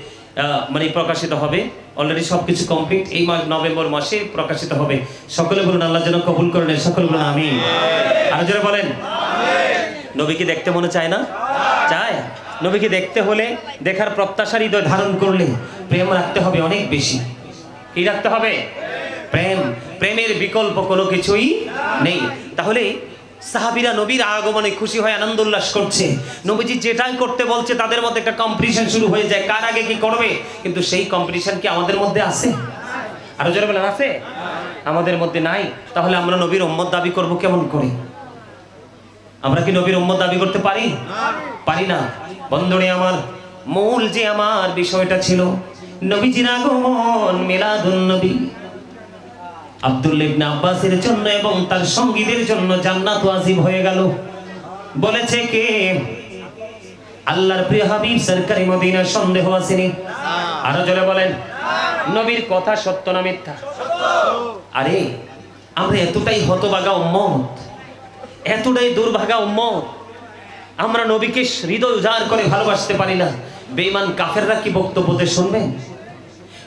মানে প্রকাশিত হবে। অলরেডি সবকিছু কমপ্লিট, এই মাস নভেম্বর মাসে প্রকাশিত হবে। সকলে বলুন আল্লাহ যেন কবুল করেন, সকলে বলুন আমিন। আর যারা বলেন নবীকে দেখতে মনে চায় না? চায়। নবীকে দেখতে হলে, দেখার প্রত্যাশার হৃদয় ধারণ করলে প্রেম রাখতে হবে অনেক বেশি। কি রাখতে হবে? প্রেম। প্রেমের বিকল্প কোনো কিছুই নেই। তাহলে সাহাবীরা নবীর আগমনে খুশি হয়ে আনন্দ উল্লাস করছে। নবীজি যেটাই করতে বলছে তাদের মধ্যে একটা কম্পিটিশন শুরু হয়ে যায়, কার আগে কি করবে। কিন্তু সেই কম্পিটিশন কি আমাদের মধ্যে আছে? আরো জোরে বলেন, আছে? আমাদের মধ্যে নাই। তাহলে আমরা নবীর উম্মত দাবি করব কেমন করে? আমরা কি নবীর উম্মত দাবি করতে পারি? পারি না। বন্ধুরে আমার, মূল যে আমার বিষয়টা ছিল নবীজির আগমন, মিলাদুন নবী। আব্দুল্লাহ ইবনে আব্বাসের জন্য এবং তার সঙ্গীদের জন্য জান্নাত ওয়াজিব হয়ে গেল। বলেছে কে? আল্লাহর প্রিয় হাবিব সরকারি মদিনা। সন্দেহ আসেনি? আরো জোরে বলেন, নবীর কথা সত্য না মিথ্যা? আরে আমরা এতটাই হতভাগা উম্মত, এতটাই দুর্ভাগা উম্মত, আমরা নবীকে হৃদয় উজাড় করে ভালোবাসতে পারি না। বেঈমান কাফেররা কি বক্তব্যতে শুনবেন?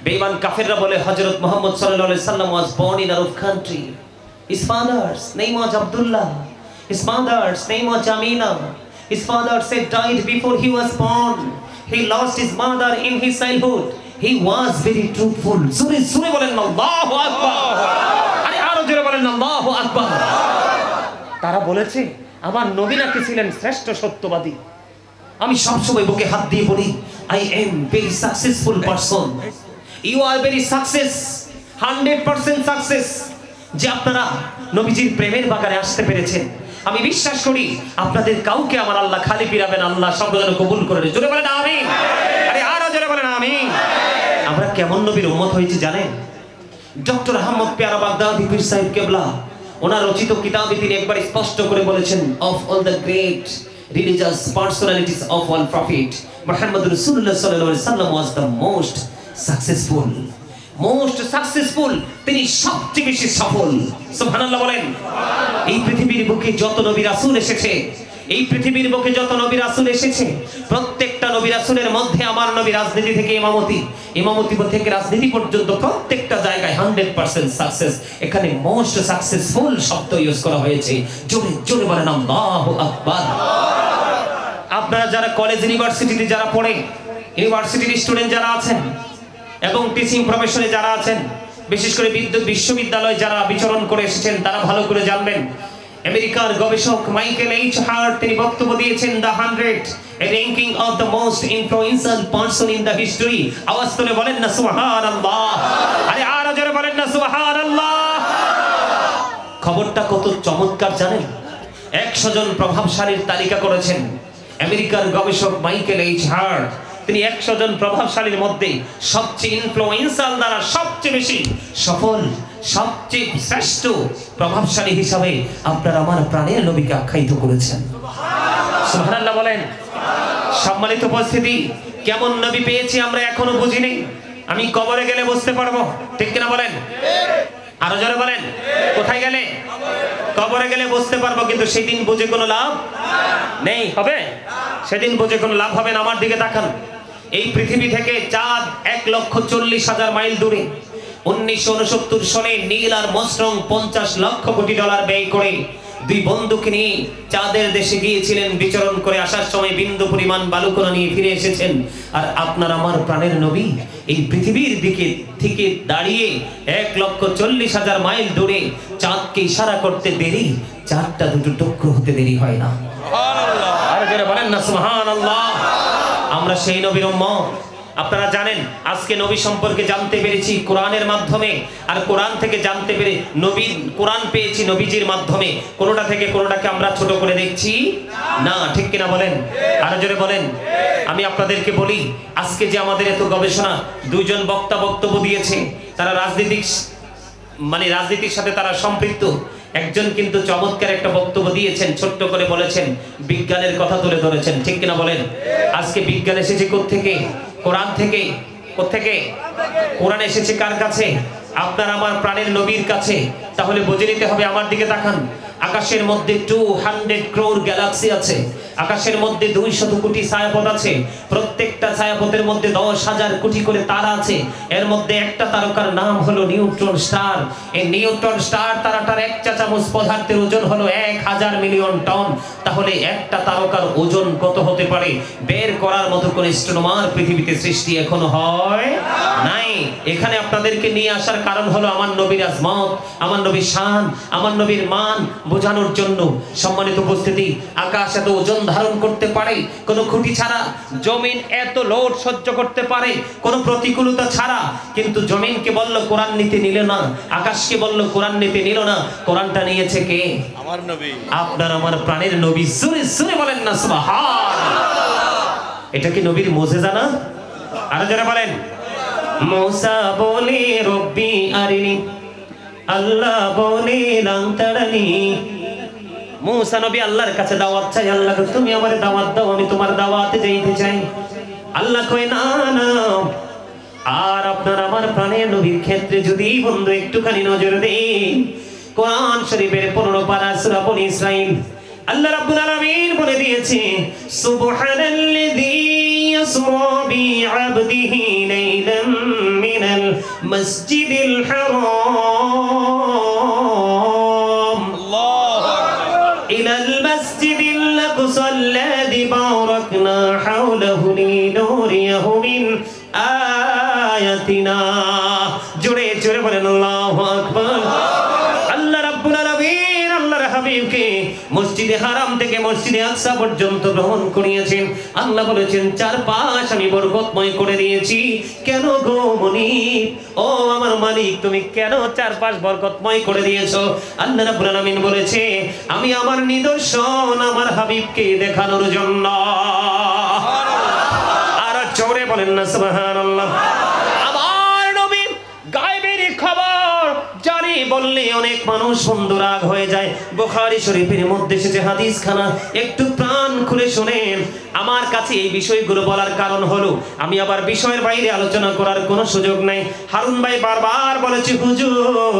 বেঈমান কাফেররা বলে হযরত মুহাম্মদ সাল্লাল্লাহু আলাইহি সাল্লাম was born in Arab country. His father's name was Abdullah. His mother's name was Jamila. His father said died before he was born. He lost his mother in his childhood. He was very truthful. Sure sure bolen Allahu Akbar. আরে আরো জোরে বলেন আল্লাহু আকবার। তারা বলেছে আমার নবী নাকি ছিলেন শ্রেষ্ঠ সত্যবাদী। আমি সবসময় বুকে হাত দিয়ে বলি I am very successful person. You are very success, 100% success. যে আপনারা নবীজির প্রেমের বাগানে আসতে পেরেছেন, আমি বিশ্বাস করি আপনাদের কাউকে আমার আল্লাহ খালি ফিরাবেন। আল্লাহ সব যেন কবুল করে নেয়। জোরে বলেন আমিন। আরে আরো জোরে বলেন আমিন। আমরা কেমন নবীর উম্মত হয়েছি জানেন? ডক্টর আহমদ পেয়ারা বাগদাদি পীর সাহেব কেবলা ওনার রচিত কিতাবে তিনি একবার স্পষ্ট করে বলেছেন, of all the great religious personalities of all prophet Muhammad Rasulullah sallallahu alaihi wasallam was the most successful তিনি সবচেয়ে বেশি সফল। সুবহানাল্লাহ বলেন। এই পৃথিবীর বুকে যত নবী রাসূল এসেছে, এই পৃথিবীর বুকে যত নবী রাসূল এসেছে, প্রত্যেকটা নবী রাসূলের মধ্যে আমার নবী রাজনীতি থেকে ইমামতি থেকে রাজনীতি পর্যন্ত প্রত্যেকটা জায়গায় 100% সাকসেস। এখানে মোস্ট সাকসেসফুল শব্দ ইউজ করা হয়েছে। জোরে জোরে বলেন আল্লাহু আকবার। আপনারা যারা কলেজ ইউনিভার্সিটিতে যারা পড়ে, ইউনিভার্সিটির স্টুডেন্ট যারা আছেন এবং টিচিং প্রফেশনে যারা আছেন, বিশেষ করে বিশ্ববিদ্যালয়ে যারা বিচরণ করে এসেছেন, তারা ভালো করে জানবেন আমেরিকার গবেষক মাইকেল এইচ হার্ট তিনি বক্তব্য দিয়েছেন the 100 ranking of the most influential person in the history. আওয়াজ তুলে বলেন না সুবহানাল্লাহ। আরে আরো জোরে বলেন না সুবহানাল্লাহ। খবরটা কত চমৎকার জানেন? 100 জন প্রভাবশালীর তালিকা করেছেন আমেরিকার গবেষক মাইকেল এইচ হার্ট। তিনি 100 জন প্রভাবশালীর মধ্যে সবচেয়ে ইনফ্লুয়েন্সিয়াল দ্বারা সবচেয়ে বেশি সফল, সবচেয়ে শ্রেষ্ঠ প্রভাবশালী হিসাবে আপনার আমার প্রাণের নবীকে আখ্যায়িত করেছেন। সুবহানাল্লাহ বলেন। সম্মানিত উপস্থিতি, কেমন নবী পেয়েছি আমরা এখনো বুঝিনি। আমি কবরে গেলে বুঝতে পারবো, ঠিক কিনা বলেন? আরো জোরে বলেন। কোথায় গেলে? কবরে গেলে বুঝতে পারবো, কিন্তু সেদিন বুঝে কোনো লাভ নেই। হবে? সেদিন বুঝে কোনো লাভ হবে না। আমার দিকে তাকান। এই পৃথিবী থেকে চাঁদ 1,40,000 মাইল দূরে। 1969 সালে নীল আর মসরং $50 লক্ষ কোটি ব্যয় করে দুই বন্ধুকে নিয়ে চাঁদের দেশে গিয়েছিলেন। বিচরণ করে আসার সময় বিন্দু পরিমাণ বালুকণা নিয়ে ফিরে এসেছেন। আর আপনার আমার প্রাণের নবী এই পৃথিবীর দিকে থেকে দাঁড়িয়ে 1,40,000 মাইল দূরে চাঁদকে ইশারা করতে দেরি, চাঁদটা দুটো টুকরো হতে দেরি হয় না। সুবহানাল্লাহ। আর যারা বলেন না সুবহানাল্লাহ। আমরা সেই নবীর উম্মত। আপনারা জানেন আজকে নবী সম্পর্কে জানতে পেরেছি কোরআনের মাধ্যমে, আর কোরআন থেকে জানতে পেরে নবীর কোরআন পেয়েছি নবীজির মাধ্যমে। কোনোটা থেকে কোনোটাকে আমরা ছোট করে দেখছি না, ঠিক কিনা বলেন? আরো জোরে বলেন। আমি আপনাদেরকে বলি, আজকে যে আমাদের এত গবেষণা, দুইজন বক্তা বক্তব্য দিয়েছে, তারা রাজনীতির সাথে তারা সম্পৃক্ত। একজন কিন্তু চমৎকার একটা বক্তব্য দিয়েছেন, ছোট্ট করে বলেছেন, বিজ্ঞানের কথা তুলে ধরেছেন, ঠিক কিনা বলেন? আজকে বিজ্ঞান এসেছে কোত্থেকে? কোরআন থেকে। কোত্থেকে? কোরআন এসেছে কার কাছে? আপনার আমার প্রাণের নবীর কাছে। তাহলে বুঝে নিতে হবে। আমার দিকে তাকান। আকাশের মধ্যে 200 crore গ্যালাক্সি আছে। আকাশের মধ্যে 200 কোটি ছায়াপথ আছে। প্রত্যেকটা ছায়াপথের মধ্যে 10,000 কোটি করে তারা আছে। এর মধ্যে একটা তারকার নাম হলো নিউট্রন স্টার। এই নিউট্রন স্টার তারাটার এক চা চামচ পদার্থের ওজন হলো 1000 মিলিয়ন টন। তাহলে একটা তারকার ওজন কত হতে পারে বের করার মতো কোন অ্যাস্ট্রোনমার পৃথিবীতে সৃষ্টি এখনো হয় নাই। এখানে আপনাদেরকে নিয়ে আসার কারণ হলো আমার নবীর আজমত, আমার নবীর শান, আমার নবীর মান বোঝানোর জন্য। সম্মানিত উপস্থিতি, আকাশ এত ওজন ধারণ করতে পারে কোনো খুঁটি ছাড়া, জমিন এত লোড সহ্য করতে পারে কোনো প্রতিকূলতা ছাড়া, কিন্তু জমিনকে বলল কোরআন নিতে নিল না, আকাশকে বলল কোরআন নিতে নিল না। কোরআনটা নিয়েছে কে? আমার নবী, আপনার আমার প্রাণের নবী। জোরে জোরে বলেন না সুবহানাল্লাহ। এটা কি নবীর মুজিজা না? আর যারা বলেন মুসা বলে রব্বি আরিনি, আল্লাহ বলে লাংতারানি। মুসা নবী আল্লাহর কাছে দাওয়াত চাই, আল্লাহ তুমি আমারে দাওয়াত দাও, আমি তোমার দাওয়াতে যাইতে চাই। আল্লাহ কয় না না। আর আপনার আমার প্রাণের নবীর ক্ষেত্রে যদি বন্ধু একটুখানি নজর দেন, কোরআন শরীফের 15 পারা সূরা বনী ইসরাঈল, আল্লাহ রাব্বুল আলামিন বলে দিয়েছে সুবহানাল্লাযী أسرى بعبده ليلا من المسجد الحرام إلى المسجد الأقصى الذي باركنا حوله لنريه من آياتنا জোরে জোরে বলেন আল্লাহু আকবার আল্লাহ রাব্বুল আলামিন আল্লাহর হাবিবকে মসজিদে হারাম থেকে মসজিদে আকসা পর্যন্ত ভ্রমণ করিয়েছেন আল্লাহ বলেছেন চারপাশ আমি বরকতময় করে দিয়েছি কেন গো মুনিব ও আমার মালিক তুমি কেন চারপাশ বরকতময় করে দিয়েছো আল্লাহ রাব্বুল আলামিন বলেছে আমি আমার নিদর্শন আমার হাবিবকে দেখানোর জন্য আর জোরে বলেন না সুবহানাল্লাহ জানি বললে অনেক মানুষ বন্ধু রাগ হয়ে যায় বুখারী শরীফের মধ্যে এসেছে হাদিস খানা একটু প্রাণ খুলে শুনেন আমার কাছে এই বিষয়গুলো বলার কারণ হলো আমি আবার বিষয়ের বাইরে আলোচনা করার কোনো সুযোগ নাই হারুন ভাই বারবার বলেছে হুজুর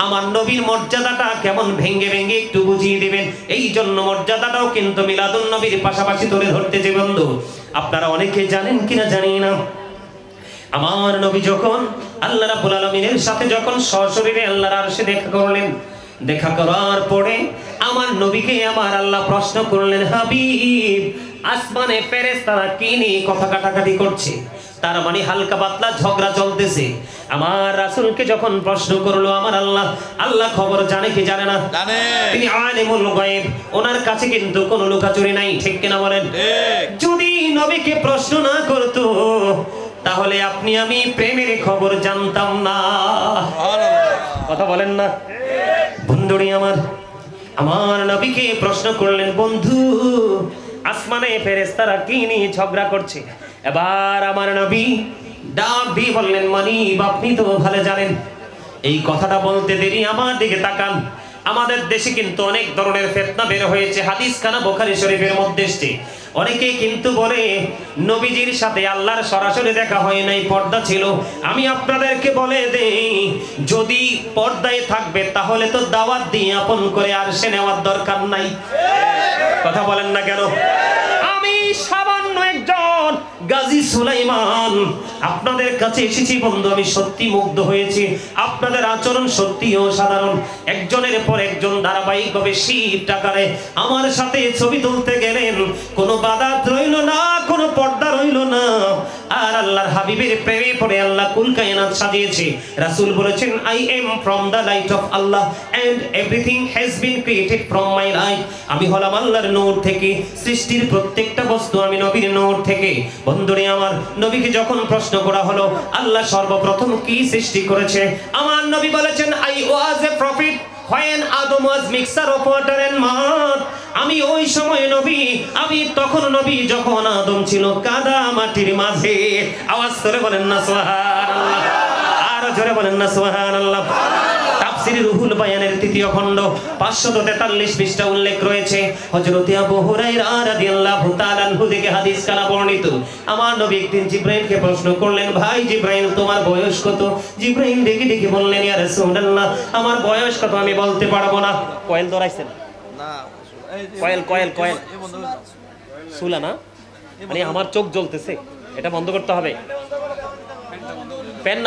আমার নবীর মর্যাদাটা কেমন ভেঙে ভেঙে একটু বুঝিয়ে দিবেন এই জন্য মর্যাদাটাও কিন্তু মিলাদুন নবীর পাশাপাশি তুলে ধরতেছে বন্ধু আপনারা অনেকে জানেন কিনা জানি না আমার নবী যখন আল্লাহ রাব্বুল আলামিনের সাথে যখন সশরীরে আল্লাহর আরশে দেখা করলেন দেখা করার পরে আমার নবীকে আমার আল্লাহ প্রশ্ন করলেন হাবিব আসমানে ফেরেশতারা কি নিয়ে কথা কাটাকাটি করছে তার মানে হালকা পাতলা ঝগড়া চলতেছে আমার রাসূলকে যখন প্রশ্ন করলো আমার আল্লাহ খবর জানে কি জানে না জানে তিনি আলিমুল গায়ব ওনার কাছে কিন্তু কোনো লুকাচুরি নাই ঠিক কিনা বলেন যদি নবীকে প্রশ্ন না করতো তাহলে আপনি আমি প্রেমের খবর জানতাম না কথা বলেন না বন্ধুরি আমার নবীকে প্রশ্ন করলেন বন্ধু আসমানে ফেরেশতারা কি নিয়ে ঝগড়া করছে এবার আমার নবী ডাক দিয়ে বললেন মানিব আপনি তো ভালো জানেন এই কথাটা বলতে দেরি আমার দিকে তাকান আমাদের দেশে কিন্তু অনেক ধরনের ফিতনা বের হয়েছে হাদিস খানা বুখারী শরীফের মধ্যে এসেছে অনেকেই কিন্তু বলে নবীজির সাথে আল্লাহর সরাসরি দেখা হয় নাই পর্দা ছিল আমি আপনাদেরকে বলে দেই যদি পর্দায় থাকবে তাহলে তো দাওয়াত দিয়ে আপন করে আর সে নেওয়ার দরকার নাই কথা বলেন না কেন আমি সামান্য একজন গাজী সুলাইমান আপনাদের কাছে এসেছি বন্ধু আমি সত্যি মুগ্ধ হয়েছি আপনাদের আচরণ সত্যি অসাধারণ একজনের পর একজন ধারাবাহিকভাবে শীত আকারে আমার সাথে ছবি তুলতে গেলেন কোনো বাধা রইল না কোনো পর্দা রইল না আর আল্লাহর হাবিবের প্রেমে পড়ে আল্লাহ কুল কায়নাত সাজিয়েছে রাসূল বলেছেন I am from the light of Allah and everything has been created from my light আমি হলাম আল্লাহর নূর থেকে সৃষ্টির প্রত্যেকটা বস্তু আমি নবীর নূর থেকে বন্ধুরে আমার নবীকে যখন প্রশ্ন করা হলো আল্লাহ সর্বপ্রথম কি সৃষ্টি করেছে আমার নবী বলেছেন I was A profit when Adam was mixture of water and mud আমি ওই সময় নবী আমি তখন নবী যখন আদম ছিল কাদা মাটির মাঝে আওয়াজ করে বলেন না সুবহানাল্লাহ আর জোরে বলেন না সুবহানাল্লাহ তাফসীরে রুহুল বায়ানের তৃতীয় খণ্ড 543 পৃষ্ঠা উল্লেখ রয়েছে হযরত আবু হুরায়রা রাদিয়াল্লাহু তাআলা আনহু থেকে হাদিস কানা বর্ণিত আমার নবী একদিন জিবরাইলকে প্রশ্ন করলেন ভাই জিবরাইল তোমার বয়স কত জিবরাইল দেখে দেখে বললেন ইয়া রাসূলুল্লাহ আমার বয়স কত আমি বলতে পারবো না কয়েল ধরাইছেন না কয়েল সুলা না মানে আমার চোখ জ্বলতেছে এটা বন্ধ করতে হবে ফ্যান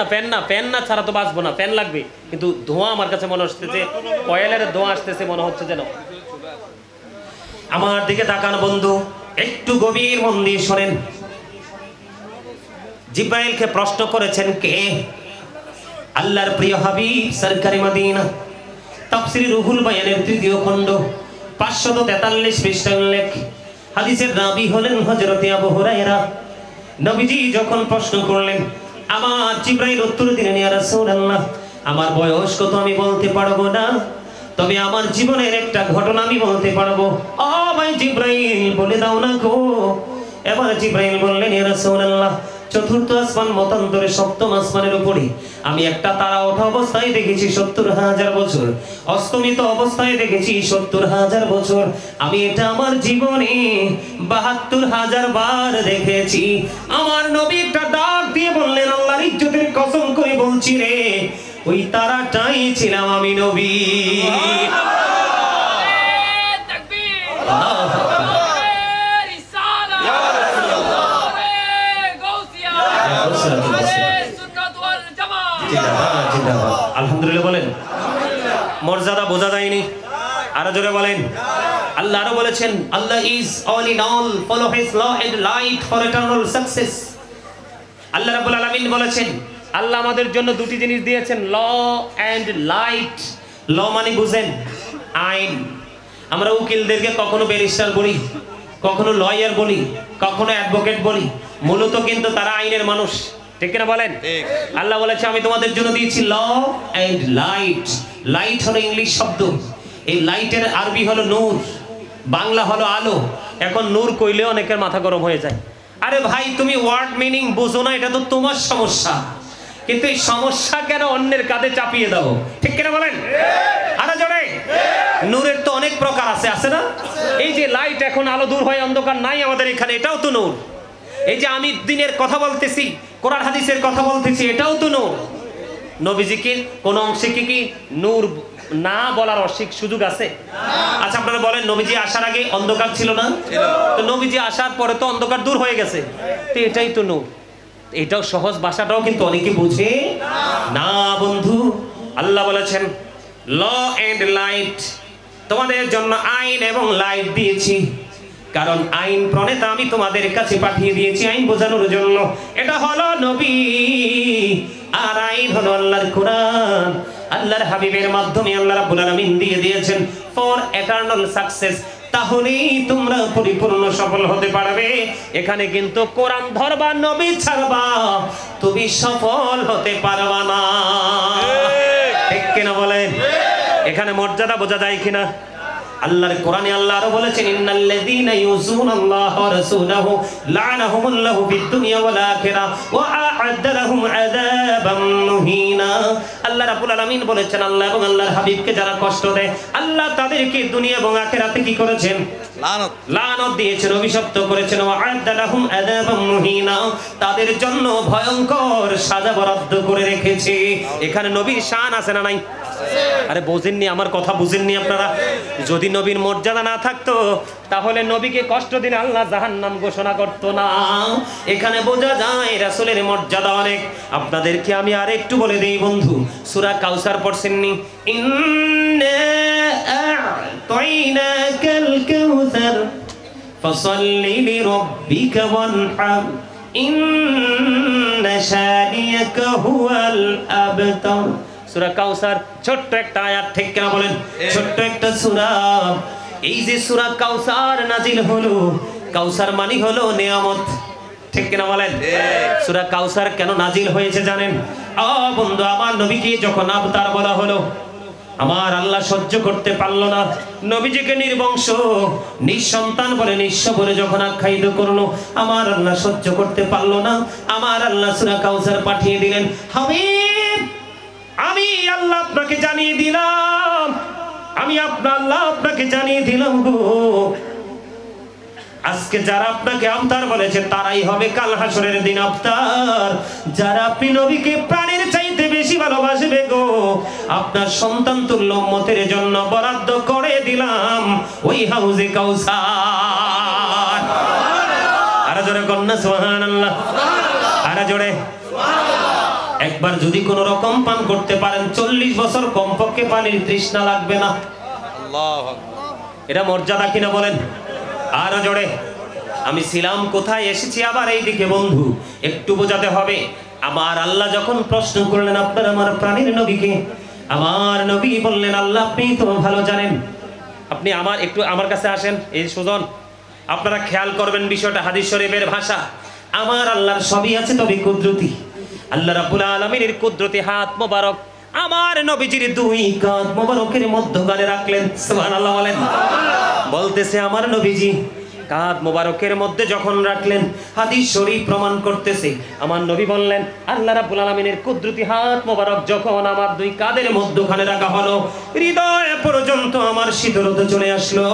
না ছাড়া তো বাঁচবো না ফ্যান লাগবে কিন্তু ধোঁয়া আমার কাছে মনে হচ্ছে যে কয়েলের ধোঁয়া আসতেছে মনে হচ্ছে যেন আমার দিকে তাকান বন্ধু একটু গভীর মন দিয়ে শোনেন জিবরাইলকে প্রশ্ন করেছেন কে আল্লাহর প্রিয় হাবিব সরকারি মদিনা তাফসীরে রুহুল বায়ানের তৃতীয় খণ্ড 543 পৃষ্ঠা উল্লেখ হাদিসের রাবী হলেন হযরত আবু হুরায়রা নবীজি যখন প্রশ্ন করলেন আমার জিবরাইল উত্তর দিলেন ইয়া রাসূলুল্লাহ আমার বয়স কত আমি বলতে পারবো না তবে আমার জীবনের একটা ঘটনা আমি বলতে পারবো ও ভাই জিবরাইল বলে দাও না গো এবার জিবরাইল বললেন ইয়া রাসূলুল্লাহ চতুর্থ আসমান মতান্তরে সপ্তম আসমানের উপরে আমি একটা তারা ওঠা অবস্থায় দেখেছি ৭০,০০০ বছর অস্তমিত অবস্থায় দেখেছি ৭০,০০০ বছর আমি এটা আমার জীবনে ৭২,০০০ বার দেখেছি আমার নবী একটা ডাক দিয়ে বললেন আল্লাহর ইজ্জতের কসম করে বলছি রে ওই তারাটাই ছিলাম আমি নবী বোঝা যায়নি? আরো জোরে বলেন। আল্লাহ আরো বলেছেন, আল্লাহ is all in all, follow his law and light for eternal success. আল্লাহ রাব্বুল আলামিন বলেছেন, আল্লাহ আমাদের জন্য দুটি জিনিস দিয়েছেন, ল এন্ড লাইট। ল মানে বুঝেন, আইন। আমরা উকিলদেরকে কখনো ব্যারিস্টার বলি, কখনো লয়ার বলি, কখনো অ্যাডভোকেট বলি, মূলত কিন্তু তারা আইনের মানুষ, ঠিক কিনা বলেন? আল্লাহ বলেছে, আমি তোমাদের জন্য দিয়েছি ল এন্ড লাইট। লাইট হলো ইংলিশ শব্দ, এই লাইটের আরবি হলো নূর, বাংলা হলো আলো। এখন নূর কইলে অনেকের মাথা গরম হয়ে যায়। আরে ভাই, তুমি ওয়ার্ড মিনিং বুঝো না, এটা তো তোমার সমস্যা, কিন্তু এই সমস্যা কেন অন্যের কাঁধে চাপিয়ে দাও, ঠিক কিনা বলেন? আরে জোরে। নূরের তো অনেক প্রকার আছে, আছে না? এই যে লাইট, এখন আলো দূর হয়, অন্ধকার নাই আমাদের এখানে, এটাও তো নূর। এই যে আমি দিনের কথা বলতেছি, কোরআন হাদিসের কথা বলতেছি, এটাও তো নূর। নবীজিকে কোন অংশে কি নূর না বলার সুযোগ আছে? আচ্ছা আপনারা বলেন, নবীজি আসার আগে অন্ধকার ছিল না? তো নবীজি আসার পরে তো অন্ধকার দূর হয়ে গেছে, তো এটাই তো নূর। এটাও সহজ ভাষাটাও কিন্তু অনেকে বুঝে না বন্ধু। আল্লাহ বলেছেন, ল এন্ড লাইট, তোমাদের জন্য আইন এবং লাইট দিয়েছি। কারণ আইন প্রণেতা আমি তোমাদের কাছে পাঠিয়ে দিয়েছি আইন বোঝানোর জন্য, এটা হলো নবী। আর আইন হলো আল্লাহর কোরআন, আল্লাহর হাবিবের মাধ্যমে আল্লাহ রাব্বুল আলামিন দিয়ে দিয়েছেন ফর ইটারনাল সাকসেস। তাহলেই তোমরা পরিপূর্ণ সফল হতে পারবে। এখানে কিন্তু কোরআন ধরবা, নবী ছাড়বা, তুমি সফল হতে পারবা না, ঠিক কিনা বলেন? এখানে মর্যাদা বোঝা যায় কিনা? আল্লাহর কোরআনে আল্লাহ আরো বলেছেন, ইন্নাল্লাযীনা ইউযুনাল্লাহা ওয়া রাসূলাহু লা'নাহুমুল্লাহু ফিদ দুনিয়া ওয়াল আখিরাহ ওয়া আ'আদ্দা লাহুম আযাবাম মুহিনা। আল্লাহ রাব্বুল আলামিন বলেছেন, আল্লাহ এবং আল্লাহর হাবিবকে যারা কষ্ট দেয়, আল্লাহ তাদেরকে দুনিয়া এবং আখিরাতে কি করেছেন? লানত দিয়েছেন, অভিশপ্ত করেছেন। ওয়া আ'আদ্দা লাহুম আযাবাম মুহিনা, তাদের জন্য ভয়ঙ্কর সাজা বরাদ্দ করে রেখেছে। এখানে নবীর শান আছে না নাই? আরে বোঝেননি আমার কথা, বুঝেননি আপনারা? যদি নবীর মর্যাদা না থাকতো, তাহলে নবীকে কষ্ট দিলে আল্লাহ জাহান্নাম ঘোষণা করতো না। এখানে বোঝা যায় রাসূলের মর্যাদা অনেক। আপনাদেরকে আমি আর একটু বলে দেই বন্ধু, সূরা কাউসার পড়ছেননি? ইন্না আ'তাইনাকাল কাউসার ফাসাল্লি লিরাব্বিকা ওয়ানহার ইন্না শানিয়াকা হুয়াল আবতার। সূরা কাউসার ছোট্ট একটা আয়াত, ঠিক কিনা বলেন? ছোট্ট একটা সূরা। এই যে সূরা কাউসার নাজিল হলো, কাউসার মানে হলো নিয়ামত, ঠিক কিনা বলেন? সূরা কাউসার কেন নাজিল হয়েছে জানেন? বন্ধু, আমার নবীকে যখন আবতার বলা হলো, আমার আল্লাহ সহ্য করতে পারলো না। নবীজিকে নির্বংশ, নিঃসন্তান বলে, নিঃস্ব বলে যখন আখ্যায়িত করলো, আমার আল্লাহ সহ্য করতে পারলো না। আমার আল্লাহ সূরা কাউসার পাঠিয়ে দিলেন। হাবিব, আমি আল্লাহ আপনাকে জানিয়ে দিলাম, আমি আল্লাহ আপনাকে জানিয়ে দিলাম গো, আজকে যারা আপনাকে আবতার বলেছে তারাই হবে কাল হাসরের দিন আবতার। যারা আপনি নবীকে প্রাণের চাইতে বেশি ভালোবাসবে গো, আপনার সন্তান তুল্য উম্মতের জন্য বরাদ্দ করে দিলাম ওই হাউজে কাউসার। আরে জোরে কন্যা সুবহানাল্লাহ, আরে জোরে। একবার যদি কোন রকম পান করতে পারেন, 40 বছর কমপক্ষে পানির তৃষ্ণা লাগবে না। আল্লাহু আকবার। এটা মর্যাদা কিনা বলেন? আরো জোরে। আমি ছিলাম কোথায়, এসেছি আবার এইদিকে বন্ধু, একটু বোঝাতে হবে। আমার আল্লাহ যখন প্রশ্ন করলেন, আপনার আমার প্রাণের নবীকে, আমার নবী বললেন, আল্লাহ আপনি তো ভালো জানেন, আপনি একটু আমার কাছে আসেন। এই সুজন, আপনারা খেয়াল করবেন বিষয়টা, হাদিস শরীফের ভাষা। আমার আল্লাহর সবই আছে, তবে কুদরতি। আল্লাহ রাব্বুল আলামিনের কুদরতি হাত মোবারক আমার নবীজির দুই কাঁধ মোবারকের মধ্যখানে রাখলেন। সুবহানাল্লাহ বলেন। বলতেছে আমার নবীজি কাঁধ মোবারকের মধ্যে যখন রাখলেন, হাদিস শরীফ প্রমাণ করতেছে, আমার নবী বললেন, আল্লাহ রাব্বুল আলামিনের কুদরতি হাত মোবারক যখন আমার দুই কাঁধের মধ্যখানে রাখা হলো, হৃদয় পর্যন্ত আমার শীতলতা চলে আসলো।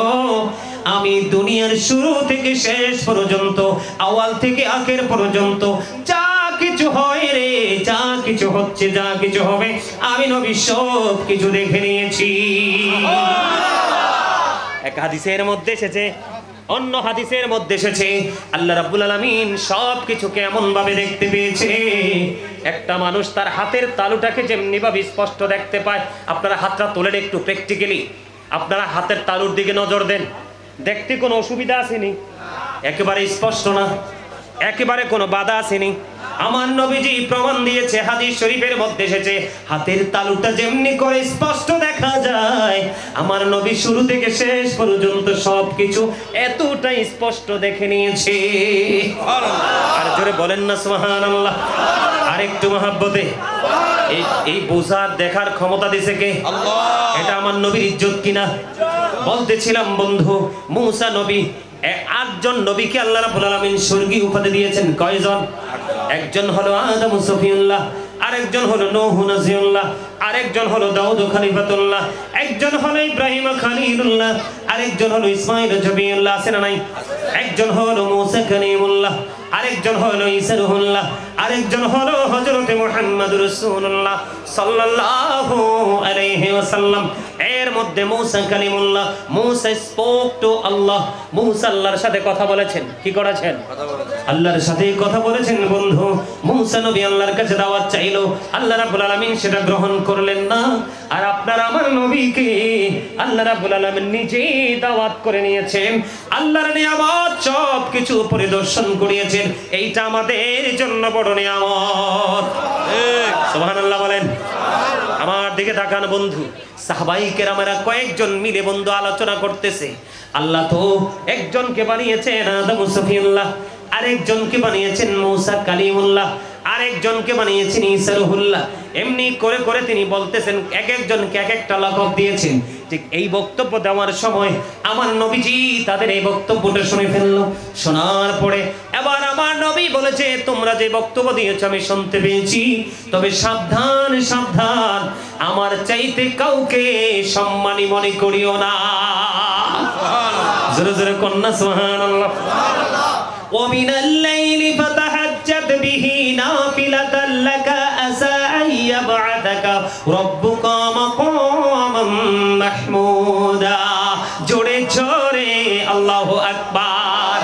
আমি দুনিয়ার শুরু থেকে শেষ পর্যন্ত, আওয়াল থেকে আখের পর্যন্ত যা কিছু হয় রে, যা কিছু হচ্ছে, যা কিছু হবে, আমি নবী সব কিছু দেখে নিয়েছি। এক হাদিসের মধ্যে এসেছে, অন্য হাদিসের মধ্যে এসেছে আল্লাহ রাব্বুল আলামিন সবকিছুকে এমন ভাবে দেখতে পেয়েছে, একটা মানুষ তার হাতের তালুটাকে যেমনি ভাবে স্পষ্ট দেখতে পায়। আপনারা হাতটা তোলেন একটু প্র্যাকটিক্যালি, আপনারা হাতের তালুর দিকে নজর দেন, দেখতে কোনো অসুবিধা আসেনি, একেবারে স্পষ্ট না, একেবারে কোনো বাধা আসেনি। আমার নবীজি প্রমাণ দিয়েছে, হাদিস শরীফের মধ্যে এসেছে হাতের তালুটা যেমনি করে স্পষ্ট দেখা যায়, আমার নবী শুরু থেকে শেষ পর্যন্ত সবকিছু এতটাই স্পষ্ট দেখে নিয়েছে। আর জোরে বলেন না সুবহানাল্লাহ। আর একটু মহাব্বতে, এই বোঝার দেখার ক্ষমতা দিয়েছে কে? আল্লাহ। এটা আমার নবীর ইজ্জত কিনা? বলতেছিলাম বন্ধু, মুসা নবী, 8 জন নবীকে আল্লাহ রাব্বুল আলামিন স্বর্গীয় উপাধি দিয়েছেন। কয়জন? একজন হলো আদম সফিউল্লাহ, আরেকজন হলো নূহ নাজিউল্লাহ, আরেকজন হলো দাউদ খলিফাতুল্লাহ, একজন হলো ইব্রাহিম খলিলুল্লাহ, আরেকজন হলো ইসমাঈল জবিউল্লাহ, আছে না নাই? একজন হলো মুসা কালিমুল্লাহ, আরেকজন হলো ঈসা রূহুল্লাহ, আরেকজন হলো হযরত মুহাম্মদুর রাসূলুল্লাহ সাল্লাল্লাহু আলাইহি ওয়াসাল্লাম। এর মধ্যে মুসা কালিমুল্লাহ, মুসা স্পোক টু আল্লাহ, মুসা আল্লাহর সাথে কথা বলেছেন। কি করেছেন? আল্লাহর সাথে কথা বলেছেন। বন্ধু, মুসা নবী আল্লাহর কাছে দাওয়াত চাইলো, আল্লাহ রাব্বুল আলামিন সেটা গ্রহণ করলেন না। আর আপনার আমার নবীকে আল্লাহ রাব্বুল আলামিন নিজেই দাওয়াত করে নিয়েছেন, আল্লাহর নিয়ামত সব কিছু পরিদর্শন করিয়েছেন। এইটা আমাদের জন্য বড় নিয়ামত। সুবহানাল্লাহ বলেন। আমার দিকে তাকান বন্ধু, সাহাবাই কেরামেরা কয়েকজন মিলে বন্ধু আলোচনা করতেছে, আল্লাহ তো একজনকে বানিয়েছেন আদম সফিউল্লাহ, আরেকজনকে বানিয়েছেন মুসা কালিমুল্লাহ, আরেকজনকে বানিয়েছেন ঈসা রূহুল্লাহ। এমনি করে করে তিনি বলতেছেন, এক একজনকে এক একটা লকব দিয়েছেন। ঠিক এই বক্তব্য দেওয়ার সময় আমার নবীজি তাদের এই বক্তব্যটা শুনে ফেললো। শোনার পরে এবার আমার নবী বলেছে, তোমরা যে বক্তব্য দিয়েছো আমি শুনতে পেয়েছি, তবে সাবধান সাবধান, আমার চাইতে কাউকে সম্মানী মনে করিও না। জোরে জোরে কন্যা সুবহানাল্লাহ। ومن الليل فتهجد به نافلة لك عسى أن يبعثك ربك مقاما محمودا। জোরে জোরে আল্লাহু আকবার।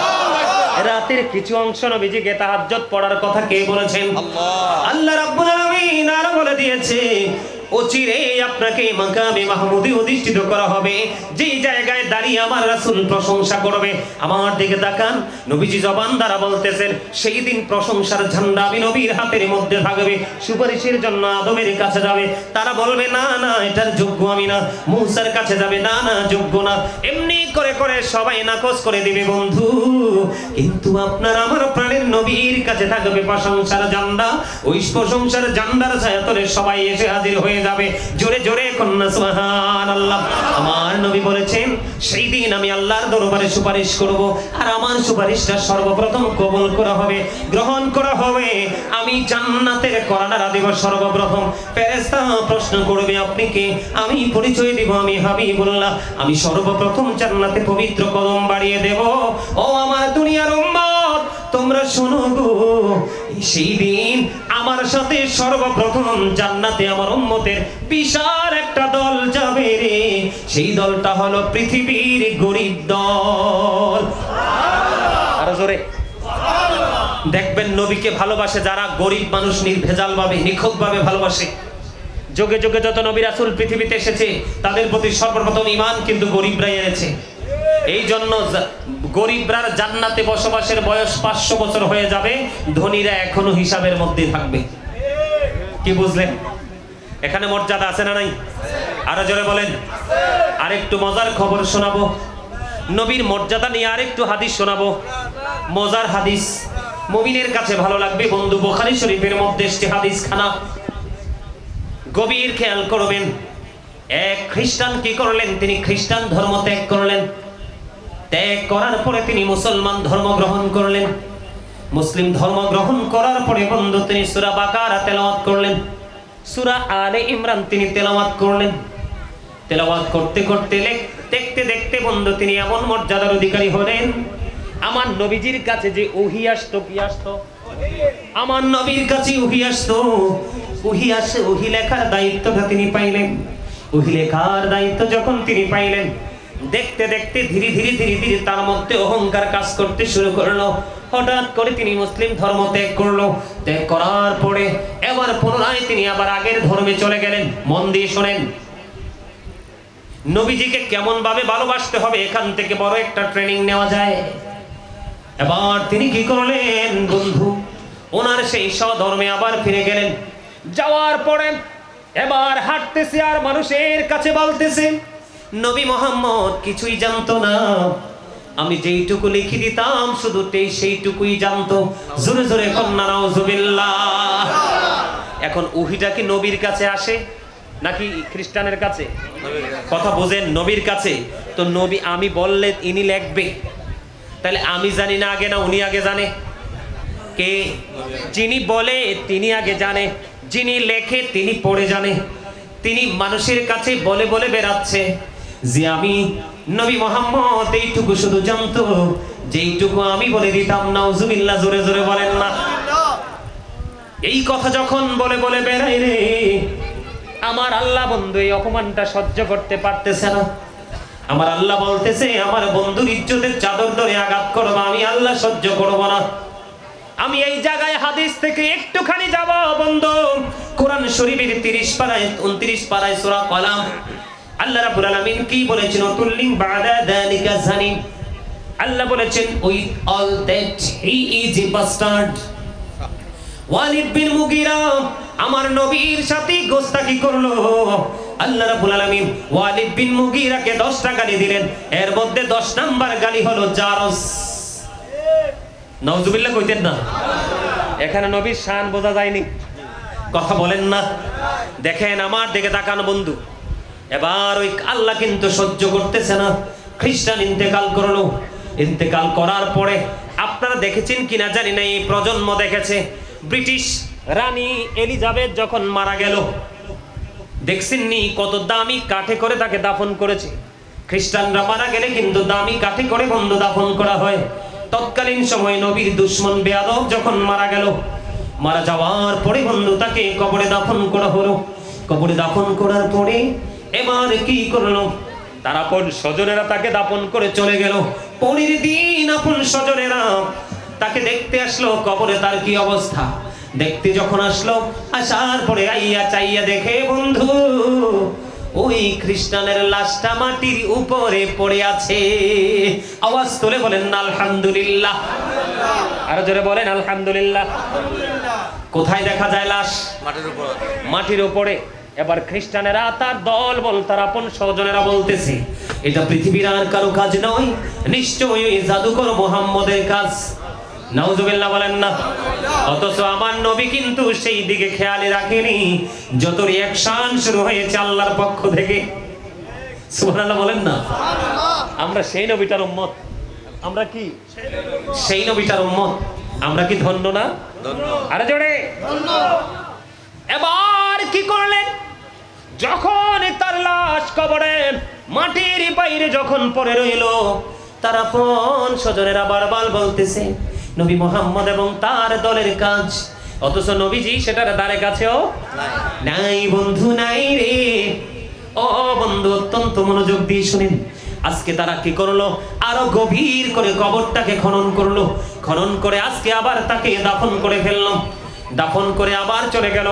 রাতের কিছু অংশ নবীজিকে তাহাজ্জুদ পড়ার কথা কে বলেছেন? আল্লাহ রাব্বুল আলামিন আর বলে দিয়েছে, অচিরে আপনাকে মাকামে মাহমুদে অধিষ্ঠিত করা হবে, যেই জায়গায় দাঁড়িয়ে আমার রাসূল প্রশংসা করবে। আমার দিকে তাকান, নবীজি জবান দ্বারা বলতেছেন, সেই দিন প্রশংসার ঝান্ডা আমি নবীর হাতের মধ্যে থাকবে, সুপারিশের জন্য আদমের কাছে যাবে, তারা বলবে না না এটার যোগ্য আমি না, মুসার কাছে যাবে, না না যোগ্য না, এমনি করে করে সবাই নাকচ করে দিবে বন্ধু। কিন্তু আপনার আমার প্রাণের নবীর কাছে থাকবে প্রশংসার ঝান্ডা, ওই প্রশংসার ঝান্ডার ছায়াতলে সবাই এসে হাজির হয়ে যাবে। জোরে জোরে কন্যা সুবহানাল্লাহ। আমার নবী বলেছেন, সেই দিন আমি আল্লাহর দরবারে সুপারিশ করব, আর আমার সুপারিশটা সর্বপ্রথম কবুল করা হবে, গ্রহণ করা হবে। আমি জান্নাতের কর্নার দেব সর্বপ্রথম। ফেরেশতা প্রশ্ন করবে, আপনি কে? আমি পরিচয় দেব, আমি হাবিবুল্লাহ, আমি সর্বপ্রথম জান্নাতে পবিত্র কদম বাড়িয়ে দেব। ও আমার দুনিয়ার উম্মত, তোমরা শোনো গো, সেই দিন আমার সাথে সর্বপ্রথম জান্নাতে আমার উম্মতের বিশাল একটা দল যাবে রে। সেই দলটা হলো পৃথিবীর গরিব দল। আরো জোরে দেখবেন, নবীকে ভালোবাসে যারা, গরিব মানুষ নির্ভেজাল ভাবে নিখুঁত ভাবে ভালোবাসে। যুগে যুগে যত নবী রাসূল পৃথিবীতে এসেছে, তাদের প্রতি সর্বপ্রথম ঈমান কিন্তু গরিবরাই এনেছে। এই জন্য গরিবরার জান্নাতে বসবাসের বয়স 500 বছর হয়ে যাবে, ধনীরা এখনো হিসাবের মধ্যে থাকবে। কি বুঝলেন? এখানে মর্যাদা আছে না নাই? আরো জোরে বলেন। আরেকটু মজার খবর শোনাবো, নবীর মর্যাদা নিয়ে আরেকটু হাদিস শোনাবো। মজার হাদিস, মুমিনের কাছে ভালো লাগবে বন্ধু। বুখারী শরীফের মধ্যে এসেছে হাদিস খানা, গভীর খেয়াল করবেন। এক খ্রিস্টান কি করলেন? তিনি খ্রিস্টান ধর্ম ত্যাগ করলেন। ত্যাগ করার পরে তিনি মুসলমান ধর্ম গ্রহণ করলেন। মুসলিম ধর্ম গ্রহণ করার পরে বন্ধু তিনি সূরা বাকারা তেলাওয়াত করলেন, সূরা আলে ইমরান তিনি তেলাওয়াত করলেন। তেলাওয়াত করতে করতে দেখতে দেখতে বন্ধু তিনি এমন মর্যাদার অধিকারী হলেন, আমার নবীজির কাছে যে ওহী আসতো, কি আসতো? আমার নবীর কাছে ওহী আসতো, ওহী আসে, ওহী লেখার দায়িত্বটা তিনি পাইলেন। ওহী লেখার দায়িত্ব যখন তিনি পাইলেন, দেখতে দেখতে ধীরে ধীরে তার মধ্যে অহংকার কাজ করতে শুরু করলো। হঠাৎ করে তিনি মুসলিম ধর্ম ত্যাগ করলো। ত্যাগ করার পরে এবার পুনরায় তিনি আবার আগের ধর্মে চলে গেলেন। মন দিয়ে শোনেন, নবীজিকে কেমন ভাবে ভালোবাসতে হবে এখান থেকে বড় একটা ট্রেনিং নেওয়া যায়। এবার তিনি কি করলেন বন্ধু, ওনার সেই স্বধর্মে আবার ফিরে গেলেন। যাওয়ার পরে এবার হাঁটতেছে আর মানুষের কাছে বলতেছে, নবী মুহাম্মদ কিছুই জানতো না, আমি যেইটুকু লিখে দিতাম শুধু সেইটুকুই জানতো। জোরে জোরে কন্যা নাউজুবিল্লাহ। এখন ওহীটা কি নবীর কাছে আসে নাকি খ্রিস্টানের কাছে? কথা বোঝেন, নবীর কাছে। তো নবী আমি বললে ইনি লিখবে, তাহলে আমি জানি না আগে না উনি আগে জানে? কে? যিনি বলে তিনি আগে জানে, যিনি লেখে তিনি পড়ে জানে। তিনি মানুষের কাছে বলে বলে বেড়াচ্ছে যে আমি নবী মুহাম্মদ এইটুকু শুধু জানতো যেইটুকু আমি বলে দিতাম। নাউজুবিল্লাহ, জোরে জোরে বলেন না। এই কথা যখন বলে বলে বেড়াই রে, আমার আল্লাহ বন্ধু এই অপমানটা সহ্য করতে পারতেছে না। আমার আল্লাহ বলতেছে, আমার বন্ধুর ইজ্জতের চাদর ধরে আঘাত করবো, আমি আল্লাহ সহ্য করব না। আমি এই জায়গায় হাদিস থেকে একটুখানি যাব বন্ধু। কোরআন শরীফের 30 পারায় 29 পারায় সূরা কলাম আল্লাহ রাব্বুল আলামিন কি বলেছেন? তুল্লিং বাদা যালিকা জানিম। আল্লাহ বলেছেন, with all that he is a bastard. Walid bin Mughira আমার নবীর সাথে গোস্তাকি করলো। আল্লাহ রাব্বুল আলামিন ওয়ালিদ বিন মুগীরাকে 10টা গালি দিলেন। এর মধ্যে 10 নাম্বার গালি হলো জারস। নাউজুবিল্লাহ কইতেন না? এখানে নবীর শান বোঝা যায়নি? কথা বলেন না। দেখেন আমার দিকে তাকান বন্ধু। এবার ওই আল্লাহ কিন্তু সহ্য করতেছে না। খ্রিস্টান ইন্তেকাল করলো। ইন্তেকাল করার পরে আপনারা দেখেছেন কিনা জানি না, এই প্রজন্ম দেখেছে, ব্রিটিশ রানী এলিজাবেথ যখন মারা গেল, দেখছেননি কত দামি কাঠে করে তাকে দাফন করেছে। খ্রিস্টানরা মারা গেলে কিন্তু দামি কাঠে করে বন্ধু দাফন করা হয়। তৎকালীন সময় নবীর দুশমন বেয়াদব যখন মারা গেল, মারা যাওয়ার পরে বন্ধু তাকে কবরে দাফন করা হলো। কবরে দাফন করার পরে এবার কি করলো, তার আপন স্বজনেরা তাকে দাফন করে চলে গেল। পরের দিন আপন স্বজনেরা তাকে দেখতে আসলো, কবরে তার কি অবস্থা। দেখতে যখন আসলো, আসার পরে আইয়া চাইয়া দেখে বন্ধু ওই খ্রিস্টানের লাশটা মাটির উপরে পড়ে আছে। আওয়াজ তুলে বলেন না আলহামদুলিল্লাহ। আরো জোরে বলেন আলহামদুলিল্লাহ। কোথায় দেখা যায় লাশ? মাটির উপরে। এবার খ্রিস্টানেরা তার দল বল তার আপন স্বজনেরা বলতেছে, এটা পৃথিবীর আর কারো কাজ নয়, নিশ্চয়ই ওই জাদুকর মুহাম্মদের কাজ। নাউজুবিল্লাহ বলেন না। অথচ আমার নবী কিন্তু সেই দিকে খেয়ালই রাখেনি। যত রিঅ্যাকশন শুরু হয়েছে আল্লাহর পক্ষ থেকে, সুবহানাল্লাহ বলেন না। আমরা সেই নবীটার উম্মত। আমরা কি সেই নবীটার উম্মত? আমরা কি ধন্য না? আরে জোরে ধন্য। এবার কি করলেন, যখন তার লাশ কবরে মাটির বাইরে যখন পড়ে রইল, তার আপন স্বজনেরা বারবার বলতেছে নবী মুহাম্মদ এবং তার দলের কাজ। অথচ নবীজি সেটার দ্বারে কাছেও নাই বন্ধু, নাই রে। ও বন্ধু অত্যন্ত মনোযোগ দিয়ে শুনেন। আজকে তারা কি করলো, আরো গভীর করে কবরটাকে খনন করলো। খনন করে আজকে আবার তাকে দাফন করে ফেললো। দাফন করে আবার চলে গেল।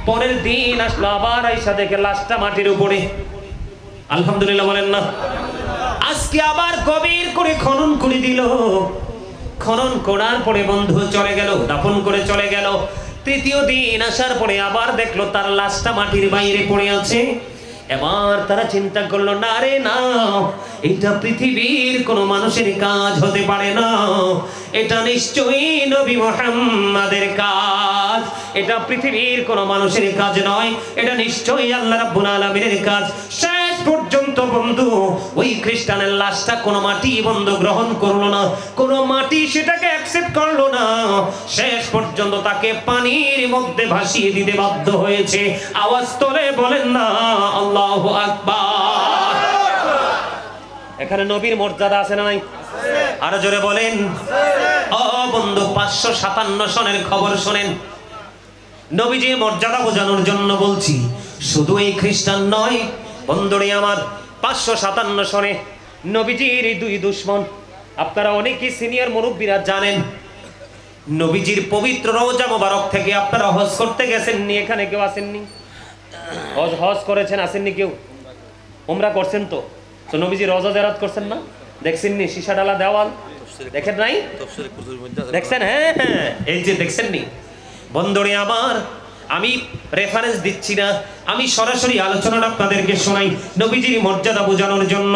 পরের দিন আসলো, আবার আইসা দেখে লাশটা মাটির উপরে। আলহামদুলিল্লাহ বলেন না। আজকে আবার গভীর করে খনন করে দিল। খনন করার পরে বন্ধু চলে গেল, দাফন করে চলে গেল। তৃতীয় দিন আসার পরে আবার দেখলো তার লাশটা মাটির বাইরে পড়ে আছে। এবার তারা চিন্তা করলো, না রে না, এটা পৃথিবীর কোনো মানুষের কাজ হতে পারে না, এটা নিশ্চয়ই নবী মুহাম্মাদের কাজ। এটা পৃথিবীর কোনো মানুষের কাজ নয়, এটা নিশ্চয়ই আল্লাহ রাব্বুল আলামিনের কাজ। শেষ পর্যন্ত বন্ধু ওই খ্রিস্টানের লাশটা কোনো মাটি বন্ধু গ্রহণ করলো না, কোনো মাটি সেটাকে অ্যাকসেপ্ট করলো না। শেষ পর্যন্ত তাকে পানির মধ্যে ভাসিয়ে দিতে বাধ্য হয়েছে। আওয়াজ তোলে বলেন না আল্লাহু আকবার। এখানে নবীর মর্যাদা আছে না নাই? আরো জোরে বলেন। ও বন্ধু 557 সনের খবর শোনেন। নবীজির মর্যাদা বোঝানোর জন্য বলছি, শুধু এই খ্রিস্টান নয় বন্ধুরে আমার। 557 সনে নবীজির এই দুই দুশমন। আপনারা অনেকেই সিনিয়র মুরব্বীরা জানেন, নবীজির পবিত্র রওজা মোবারক থেকে আপনারা হজ করতে গেছেননি? এখানে কেউ আসেননি? হজ করেছেন, আসেননি কেউ? উমরা করছেন তো? তো নবীজি রওজা জিয়ারত করছেন না? দেখছেননি সীসা ডালা দেওয়াল? দেখেন নাই? দেখছেন? হ্যাঁ হ্যাঁ, এই যে দেখছেননি? বন্ধুরে আমার, আমি রেফারেন্স দিচ্ছি না, আমি সরাসরি আলোচনাটা আপনাদেরকে শোনাই নবীজির মর্যাদা বোঝানোর জন্য।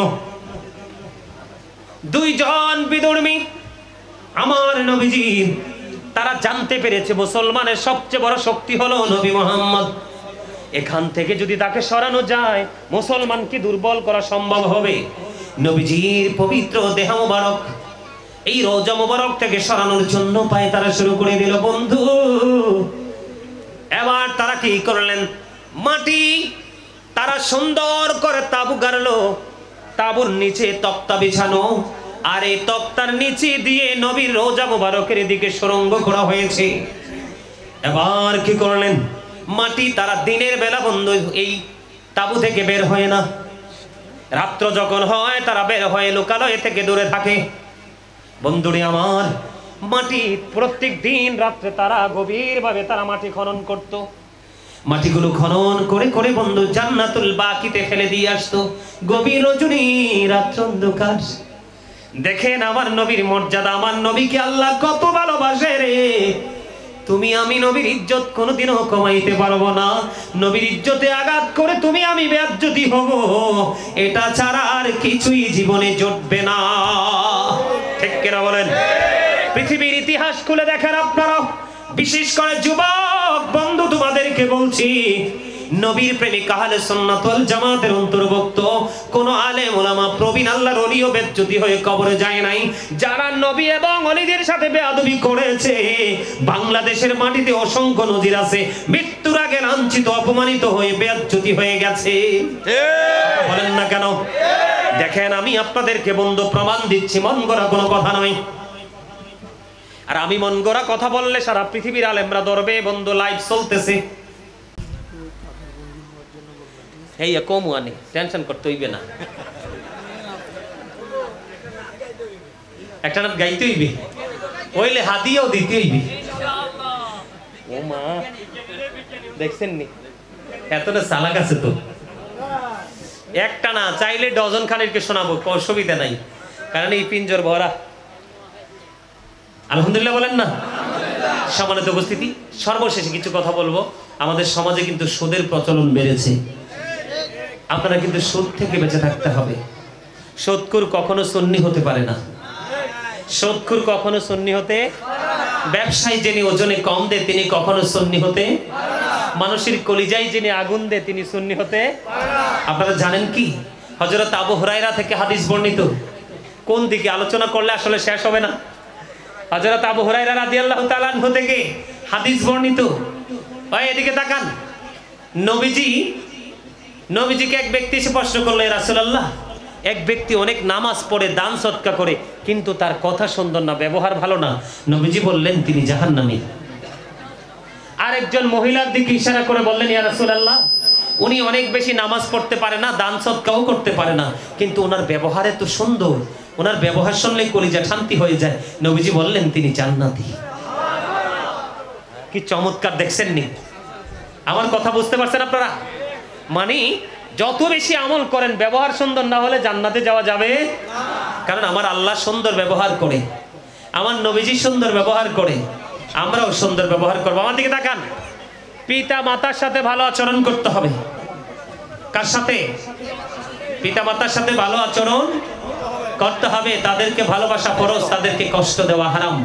দুইজন বিধর্মী আমার নবীজি, তারা জানতে পেরেছে মুসলমানের সবচেয়ে বড় শক্তি হলো নবী মুহাম্মদ। এখান থেকে যদি তাকে সরানো যায়, মুসলমান কি দুর্বল করা সম্ভব হবে? নবীজির পবিত্র দেহ মোবারক এই রওজা মোবারক থেকে সরানোর জন্য পায় তারা শুরু করে দিল। বন্ধু, এবার তারা কি করলেন? মাটি তারা সুন্দর করে তাবু গাড়লো, তাবুর নিচে তক্তা বিছানো, আর এই তক্তার নিচে দিয়ে নবীর রওজা মোবারকের দিকে সুড়ঙ্গ করা হয়েছে। এবার কি করলেন? মাটি তারা দিনের বেলা বন্ধু এই তাবু থেকে বের হয় না, রাত্র যখন হয় তারা বের হয়ে লোকালয় থেকে দূরে থাকে। বন্ধুরে আমার, মাটি প্রত্যেক দিন রাত্রে তারা গভীরভাবে তারা মাটি খনন করত। মাটিগুলো খনন করে করে বন্ধু জান্নাতুল বাকিতে ফেলে দিয়ে আসতো। গভীর রজনী, রাত্র অন্ধকার। দেখেন আমার নবীর মর্যাদা, আমার নবীকে আল্লাহ কত ভালোবাসে রে। তুমি আমি নবীর ইজ্জত কোনোদিনও কমাইতে পারবো না। নবীর ইজ্জতে আঘাত করে তুমি আমি বেইজ্জতি হব, এটা ছাড়া আর কিছুই জীবনে জুটবে না। ঠিক কিনা বলেন? পৃথিবীর ইতিহাস খুলে দেখেন আপনারা, বিশেষ করে যুবক বন্ধু তোমাদেরকে বলছি, নবীর প্রেমিক আহলে সুন্নাত ওয়াল জামাতের অন্তর্ভুক্ত কোন আলেম ওলামা প্রবীণ আল্লাহর ওলিও বেজ্জতি হয়ে কবরে যায় নাই। যারা নবী এবং ওলিদের সাথে বেয়াদবি করেছে, বাংলাদেশের মাটিতে অসংখ্য নজির আছে, মৃত্যুর আগে লাঞ্ছিত অপমানিত হয়ে বেজ্জতি হয়ে গেছে। বলেন না কেন? দেখেন, আমি আপনাদেরকে বন্ধু প্রমাণ দিচ্ছি, মন গড়া কোনো কথা নয়। আর আমি মন গড়া কথা বললে সারা পৃথিবীর আলেমরা ধরবে। বন্ধু লাইভ চলতেছে, এই কমু আনি, টেনশন করতে হইবে না। একটা নাম গাইতে হইবে, ওইলে হাদিয়াও দিতে হইবে। ও মা, দেখছেন নি এতটা চালাক আছে তো। একটা না, চাইলে ডজন খানেরকে শোনাবো, অসুবিধা নাই, কারণ এই পিঞ্জর ভরা। আলহামদুলিল্লাহ বলেন না? সম্মানিত উপস্থিতি, সর্বশেষে কিছু কথা বলবো। আমাদের সমাজে কিন্তু সুদের প্রচলন বেড়েছে। আপনারা কিন্তু সুদ থেকে বেঁচে থাকতে হবে। সুদখোর কখনো সুন্নি হতে পারে না। সুদখোর কখনো সুন্নি হতে, ব্যবসায়ী যিনি ওজনে কম দেয় তিনি কখনো সুন্নি হতে, মানুষের কলিজায় যিনি আগুন দেয় তিনি সুন্নি হতে। আপনারা জানেন কি, হযরত আবু হুরায়রা থেকে হাদিস বর্ণিত, কোন দিকে আলোচনা করলে আসলে শেষ হবে না। হযরত আবু হুরায়রা রাদিয়াল্লাহু তাআলা আনহু থেকে হাদিস বর্ণিত। ওই এদিকে তাকান। নবীজিকে এক ব্যক্তি এসে প্রশ্ন করলো, ইয়া রাসূলুল্লাহ, এক ব্যক্তি অনেক নামাজ পড়ে, দান সদকা করে, কিন্তু তার কথা সুন্দর না, ব্যবহার ভালো না। নবীজি বললেন তিনি জাহান্নামী। আরেকজন মহিলার দিকে ইশারা করে বললেন, ইয়া রাসূলুল্লাহ, উনি অনেক বেশি নামাজ পড়তে পারে না, দান সদকাও করতে পারে না, কিন্তু ওনার ব্যবহার এত সুন্দর, ওনার ব্যবহার শুনলে কলিজা শান্তি হয়ে যায়। নবীজি বললেন তিনি জান্নাতি। কি চমৎকার, দেখছেন নি? আমার কথা বুঝতে পারছেন আপনারা? মানে যত বেশি আমল করেন, ব্যবহার সুন্দর না হলে জান্নাতে যাওয়া যাবে না। কারণ আমার আল্লাহ সুন্দর ব্যবহার করে, আমার নবীজি সুন্দর ব্যবহার করে, আমরাও সুন্দর ব্যবহার করবো। আমার দিকে তাকান। পিতা মাতার সাথে ভালো আচরণ করতে হবে। কার সাথে? পিতা মাতার সাথে ভালো আচরণ করতে হবে। তাদেরকে ভালোবাসা ফরজ, তাদেরকে কষ্ট দেওয়া হারাম।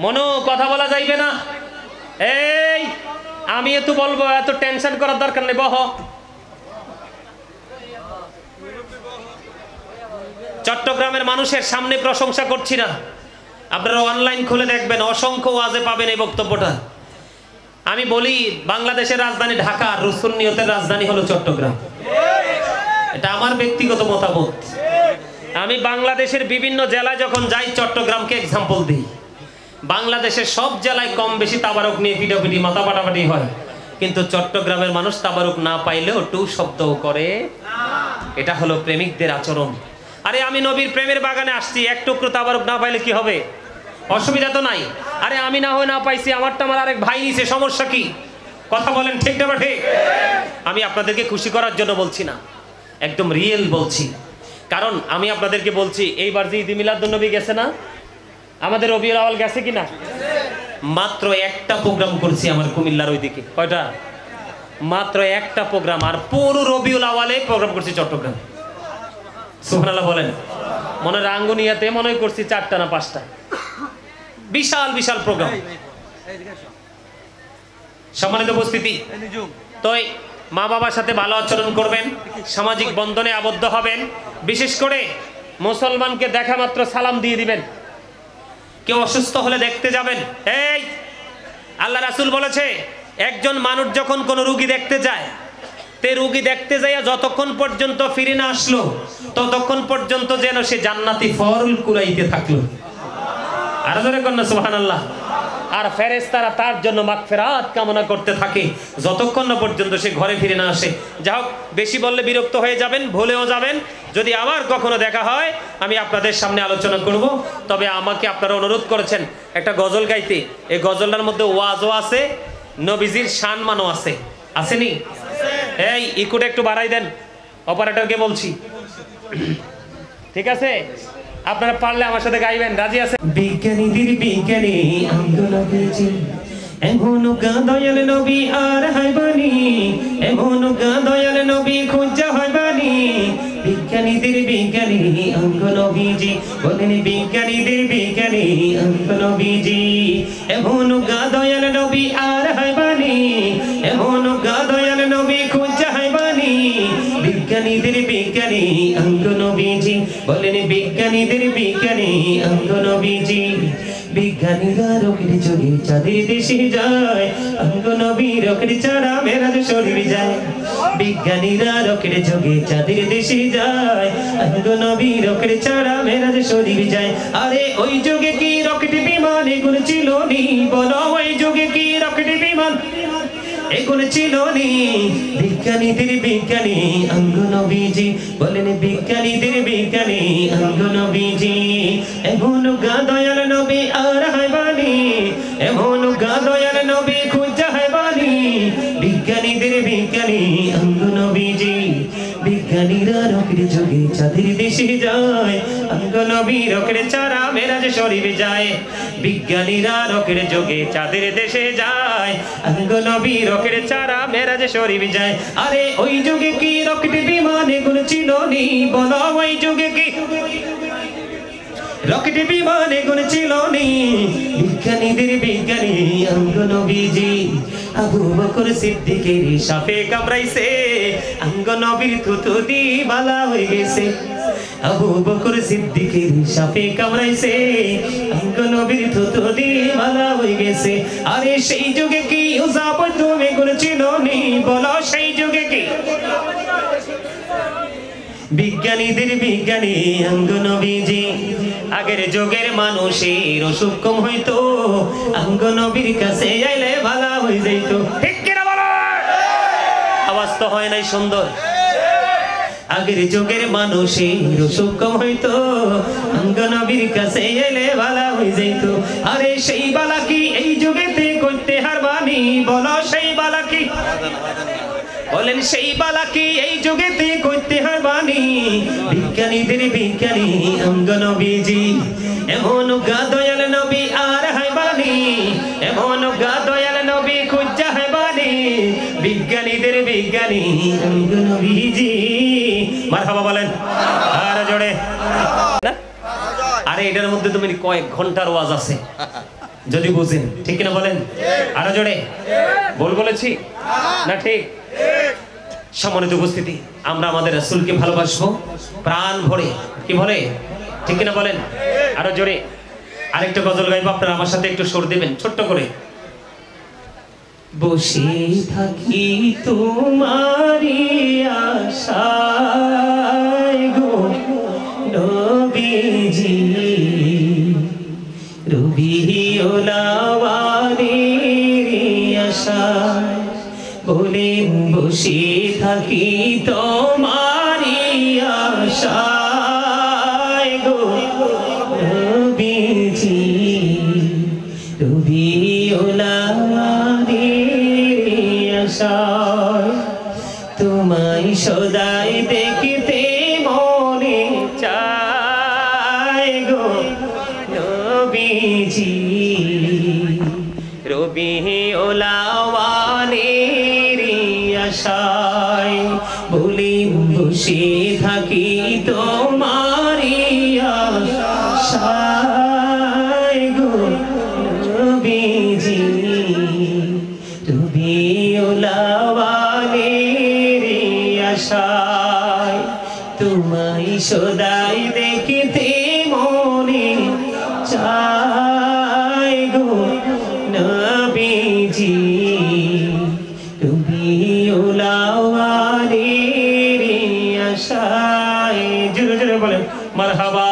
মনো কথা বলা যাইবে না। এই আমি এত বলবো, এত টেনশন করার দরকার নেই, বহ। চট্টগ্রামের মানুষের সামনে প্রশংসা করছি না, আপনারা অনলাইন খুলে দেখবেন, অসংখ্য ওয়াজে পাবেন এই বক্তব্যটা। আমি বলি, বাংলাদেশের রাজধানী ঢাকা, আর সুন্নিয়তের রাজধানী হলো চট্টগ্রাম। এটা আমার ব্যক্তিগত মতামত। আমি বাংলাদেশের বিভিন্ন জেলায় যখন যাই, চট্টগ্রামকে এক্সাম্পল দিই। বাংলাদেশের সব জেলায় কম বেশি তাবারক নিয়ে পিটাপিটি, মাথা পাটাপাটি হয়, কিন্তু চট্টগ্রামের মানুষ তাবারক না পাইলেও টু শব্দও করে না। এটা হলো প্রেমিকদের আচরণ। আরে আমি নবীর প্রেমের বাগানে আসছি, এক টুকরো তাবারুক না পাইলে কি হবে? অসুবিধা তো নাই। আরে আমি না হয় না পাইছি, আমারটা আমার আরেক ভাই নিছে, সমস্যা কি? কথা বলেন ঠিক না ঠিক? আমি আপনাদেরকে খুশি করার জন্য বলছি না, একদম রিয়েল বলছি। কারণ আমি আপনাদেরকে বলছি, এইবার যে ঈদ মিলাদুন্নবী গেছে না, আমাদের রবিউল আউয়াল গেছে কিনা? মাত্র একটা প্রোগ্রাম করছি আমার কুমিল্লার ওইদিকে। কয়টা? মাত্র একটা প্রোগ্রাম। আর পুরো রবিউল আউয়ালে প্রোগ্রাম করছি চট্টগ্রাম। সুবহানাল্লাহ বলেন। মনে রাঙ্গুনিয়াতে মনে করছি 4টা না 5টা, বিশাল বিশাল প্রোগ্রাম। সম্মানিত উপস্থিতি, তো মা বাবার সাথে ভালো আচরণ করবেন, সামাজিক বন্ধনে আবদ্ধ হবেন। বিশেষ করে মুসলমানকে দেখা মাত্র সালাম দিয়ে দিবেন। কেউ অসুস্থ হলে দেখতে যাবেন। এই আল্লাহ রাসূল বলেছে, একজন মানুষ যখন কোনো রোগী দেখতে যায়, তে রোগী দেখতে যাইয়া যতক্ষণ পর্যন্ত ফিরে না আসলো, ততক্ষণ পর্যন্ত যেন সে জান্নাতি ফল কুড়াইতে থাকলো। আর জোরে কন্যা সুবহানাল্লাহ। আর ফেরেশতারা তার জন্য মাগফিরাত কামনা করতে থাকে যতক্ষণ না পর্যন্ত সে ঘরে ফিরে না আসে। যাই হোক, বেশি বললে বিরক্ত হয়ে যাবেন, ভুলেও যাবেন। যদি আবার কখনো দেখা হয় আমি আপনাদের সামনে আলোচনা করব। তবে আমাকে আপনারা অনুরোধ করেছেন একটা গজল গাইতে। এই গজলটার মধ্যে ওয়াজও আছে, নবীজির সম্মানও আছে। আসেনি? এই ইকুটা একটু বাড়াই দেন, অপারেটরকে বলছি। ঠিক আছে, আপনারা পারলে আমার সাথে গাইবেন। রাজি আছে? বিজ্ঞানীদের বিজ্ঞানী নবীজি, এমন দয়াল নবী আর হইবানি, এমন দয়াল নবী খুঁজা হইবানি। বিজ্ঞানীদের বিজ্ঞানী নবীজি, বলেন বিজ্ঞানীদের বিজ্ঞানী নবীজি, এমন দয়াল নবী আর হইবানি, এমন দয়াল নবী খুঁজা হইবানি। বিজ্ঞানীদের বিজ্ঞানী নবীজি, বলেন বিজ্ঞানীদের বিজ্ঞানী নবীজি। বিজ্ঞানীরা রকেট যোগে চাঁদের দেশে যায়, নবী রকেট ছাড়া মেরাজ শরীর যায়। বিজ্ঞানীরা রকেট যোগে চাঁদের দেশে যায়, নবী রকেট ছাড়া মেরাজ শরীর যায়। আরে ওই যুগে কি রকেট বিমান এগুলো ছিল নি? বলো ওই যুগে কি রকেট বিমান এগুলো ছিল নি? বিজ্ঞানীদের বিজ্ঞানী নবীজি, বলেন বিজ্ঞানীদের বিজ্ঞানী নবীজি, এমন দয়াল নবী আর হইবানি, এমন দয়াল নবী খুঁজা হইবানি। বিজ্ঞানীদের বিজ্ঞানী নবীজি, বিজ্ঞানীরা রকেট যোগে চাঁদের দেশে যায়, নবী রকেট ছাড়া মেরাজ শরীর যায়। বিজ্ঞানীরা রকেট যোগে চাঁদের দেশে যায়, নবী রকেট ছাড়া মেরাজ শরীর যায়। আরে ওই যুগে কি রকেট বিমান এগুলো ছিল নি? বলো ওই যুগে কি রকেট বিমান এগুলো ছিল নি? বিজ্ঞানীদের বিজ্ঞানী নবীজি, আবু বকর সিদ্দিকের সাপে কামড়াইছে, নবীর থুতু দি বালা হয়ে গেছে। আবু বকর সিদ্দিকের সাপে কামড়াইছে, নবীর থুতু দি বালা হয়ে গেছে। আরে সেই যুগে কি উজাব তুমি করেছিল নি? বলো সেই যুগে কি? বিজ্ঞানীদের বিজ্ঞানী নবীজি, আগের যুগের মানুষের অসুখ কম হইতো, নবীর কাছে আইলে ভালো হয়ে যাইত। ঠিক কিনা বলো? আওয়াজ তো হয় নাই সুন্দর। আগের যুগের মানুষের অসুখ কম হইতো, নবীর কাছে আইলে ভালো হয়ে যাইত। আরে সেই বালা কি এই যুগেতে করতে হারবানি? বলো সেই বালা কি? বলেন সেই বালা কি এই যুগেতে করতে হারবানি? বিজ্ঞানীদের বিজ্ঞানী নবীজি, এমন দয়াল নবী আর হইবানি, এমন দয়াল নবী খুঁজা হইবানি। বিজ্ঞানীদের বিজ্ঞানী নবীজি, মারহাবা বলেন আর জোরে। আরে এটার মধ্যে তুমি কয়েক ঘন্টার ওয়াজ আছে যদি বুঝেন, ঠিক কিনা বলেন? আরো জোরে বল বলেছি না? ঠিক। সম্মানিত উপস্থিতি, আমরা আমাদের রাসূলকে ভালোবাসবো প্রাণ ভরে, কি বলে? ঠিক কিনা বলেন? আরো জোরে আরেকটা গজল গাইবো, আপনারা আমার সাথে একটু সুর দিবেন ছোট্ট করে। বসে থাকি তোমারি আশায় গো নবীজি, রবিউল আউয়ালের আশায়। বলেন বসে থাকি তোমারি আশায় গো নবীজি রবিউলাদের আশায় তোমায় সদাই দেখতে মনে চায় গো নবীজি রবিউলাওয়ালের আশায় বলি বসে থাকি তোমারি আশায় গো নবীজি রবিউলাওয়ালের আশায় তোমায় সদাই দেখতে মনে চায় গো নবীজি রবিউলাওয়ালের আশায় জোরে জোরে বলেন মারহাবা।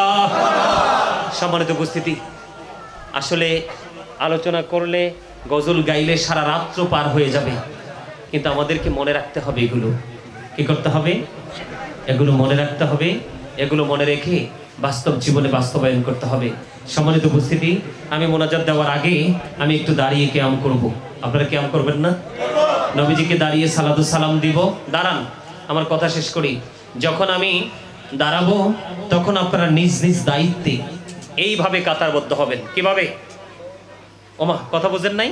সম্মানিত উপস্থিতি, আসলে আলোচনা করলে গজল গাইলে সারা রাত্র পার হয়ে যাবে, কিন্তু আমাদেরকে মনে রাখতে হবে এগুলো কি করতে হবে, এগুলো মনে রাখতে হবে, এগুলো মনে রেখে বাস্তব জীবনে বাস্তবায়ন করতে হবে। সম্মানিত উপস্থিতি, আমি মোনাজাত দেওয়ার আগে আমি একটু দাঁড়িয়ে কিয়াম করব। আপনারা কিয়াম করবেন না? নবীজিকে দাঁড়িয়ে সালাতু সালাম দিব। দাঁড়ান, আমার কথা শেষ করি। যখন আমি দাঁড়াবো তখন আপনারা নিজ নিজ দায়িত্বে এইভাবে কাতারবদ্ধ হবেন। কিভাবে? ওমা, কথা বুঝেন নাই?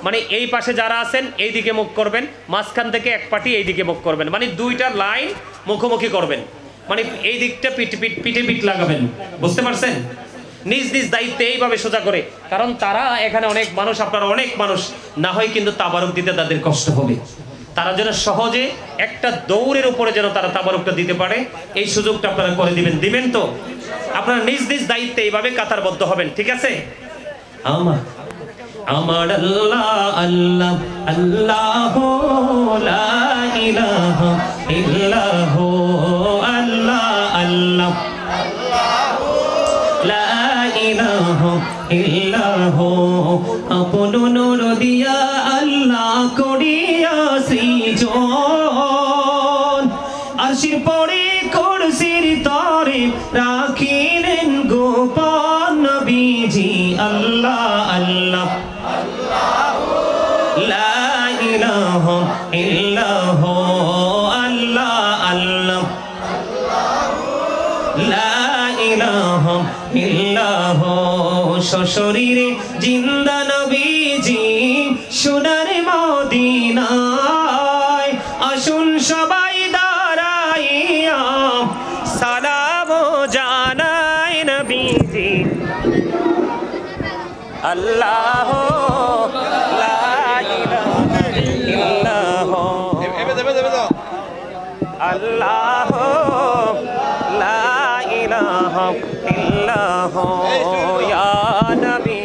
মানে এই পাশে যারা আছেন এই দিকে মুখ করবেন, মাঝখান থেকে এক পাটি এই দিকে মুখ করবেন, মানে দুইটা লাইন মুখোমুখি করবেন, মানে এই দিকটা পিঠে পিঠ লাগাবেন। বুঝতে পারছেন? নিজ নিজ দায়িত্বে এইভাবে সোজা করে, কারণ তারা এখানে অনেক মানুষ, আপনারা অনেক মানুষ, না হয় কিন্তু তাবারুক দিতে তাদের কষ্ট হবে। তারা যেন সহজে একটা দৌড়ের উপরে যেন তারা তাবারুকটা দিতে পারে, এই সুযোগটা আপনারা করে দিবেন। দিবেন তো? আপনারা নিজ নিজ দায়িত্বে এইভাবে কাতারবদ্ধ হবেন, ঠিক আছে? আমার আল্লাহ আল্লাহ আল্লাহ লা ইলাহা ইল্লাহ আল্লাহ আল্লাহ লা ইলাহা ইল্লাহ আপন নূর দিয়া আল্লাহ করিয়া সৃজন আরশির পরে কুরসির তরে রাখিলেন গোপন নবীজি আল্লাহ আল্লাহ লা ইলাহা ইল্লাহ আল্লাহ আল্লাহ লা ইলাহা ইল্লাহ সশরীরে জিন্দা নবীজি সোনার মদিনায় আসুন সবাই দাঁড়াইয়া সালাম জানাই নবীজি আল্লাহ আল্লাহ লা ইলাহা ইল্লাহ ইয়া নবী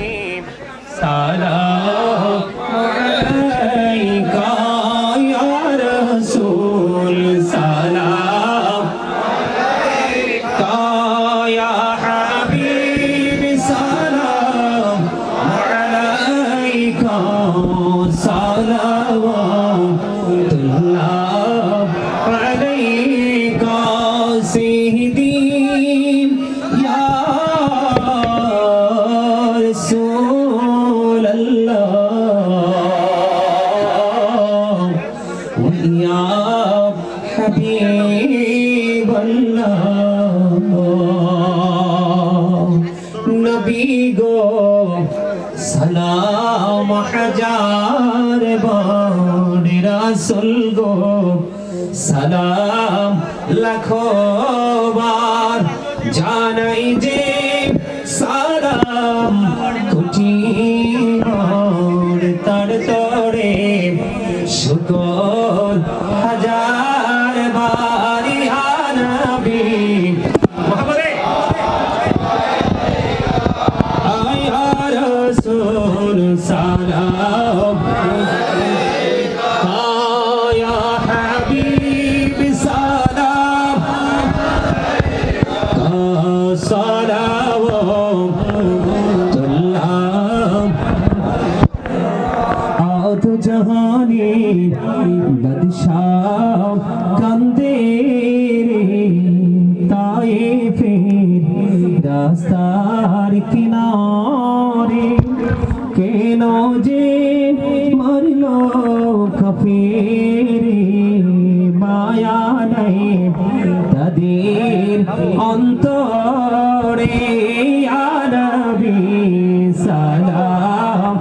সালাম আলাইকা ইয়া রাসূল সালাম আলাইকা ইয়া হাবিব সালাম আলাইকা সালাওয়াতুল্লাহ সালাম হাজার বার রাসূল গো সালাম লাখো বার জানাই যে সালাম কোটি বার তার তরে শুকর হাজার বার ইয়া নবী মুহাম্মদে আয়া রাসূল সালাম আয়া হাবিব সালাম সালাওয়াতুল্লাহ আদ জাহানি বাদশাহ কান্দে রে ফিরে মায়া নাই তাদের অন্তরে ইয়া নবী সালাম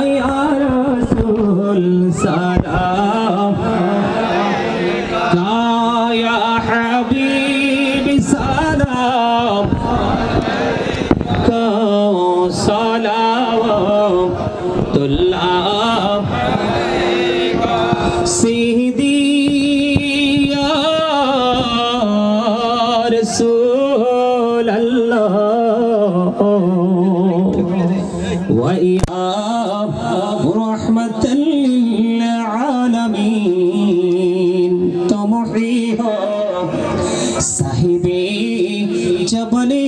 ইয়া রাসূল সালাম ইয়া হাবিবি সালাম সালাওয়াতুল্লাহ সিদি ইয়া রাসূলুল্লাহ ওয়া ইয়া রাহমাতাল লিল আলামিন তুমহি হো সাহিবে জবনে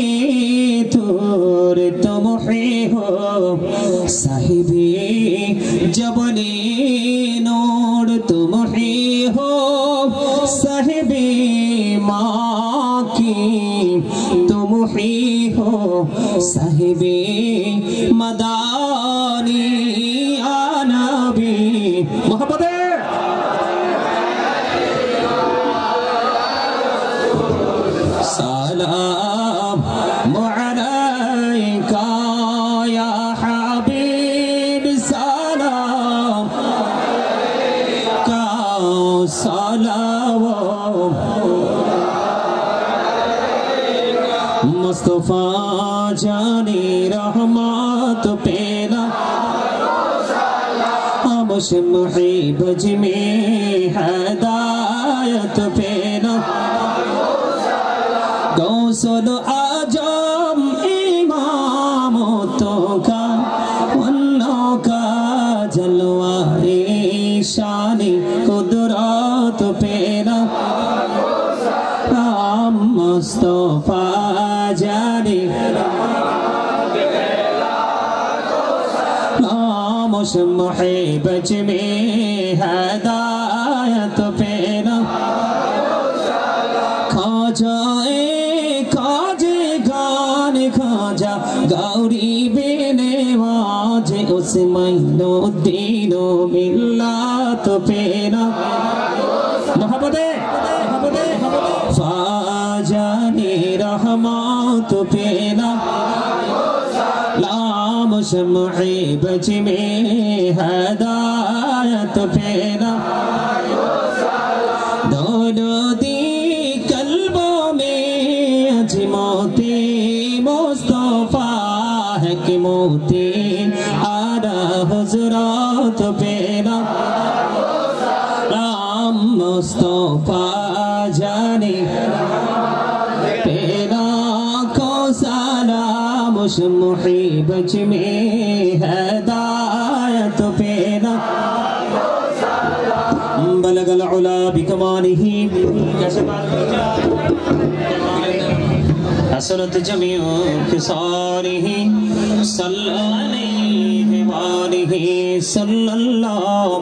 তোর তুমহি হো সাহিবে জবনে নূর তুমহি হো সাহিবে মা কি তুমহি হো সাহিবে মদানী ইয়া নবী মোহাম্মদে سلام عليك يا حبيبي سلام عليك سلام मुस्तफा जानी रहमत पेना हमश मुहिबज में हदायत पेना गौसल आजम इमामतों का वन्नों का जलवाए शानी कुदरत पेना राम मुस्तफा जाने नामुश मुहिबज में हदायत पेना खा जाए खाजे गान खाजा गौरी बेने वाजे उस महीनो दीनो मिल्लात पेना मोहब्बते फाजानी रहमत पेना लामुश मुहिबज में हदायत पेना दोनों दी कल्बों में अजमोती मुस्तफा है कि मोती आरा हुजरात पेना राम मुस्तफा जाने पेना को सलामुश मुहिबज में हदायत पेना बलगल उला बिकमालिही हसनत जमीउ खिसालिही सल्लल्लाहु अलैहि सल्लल्लाहु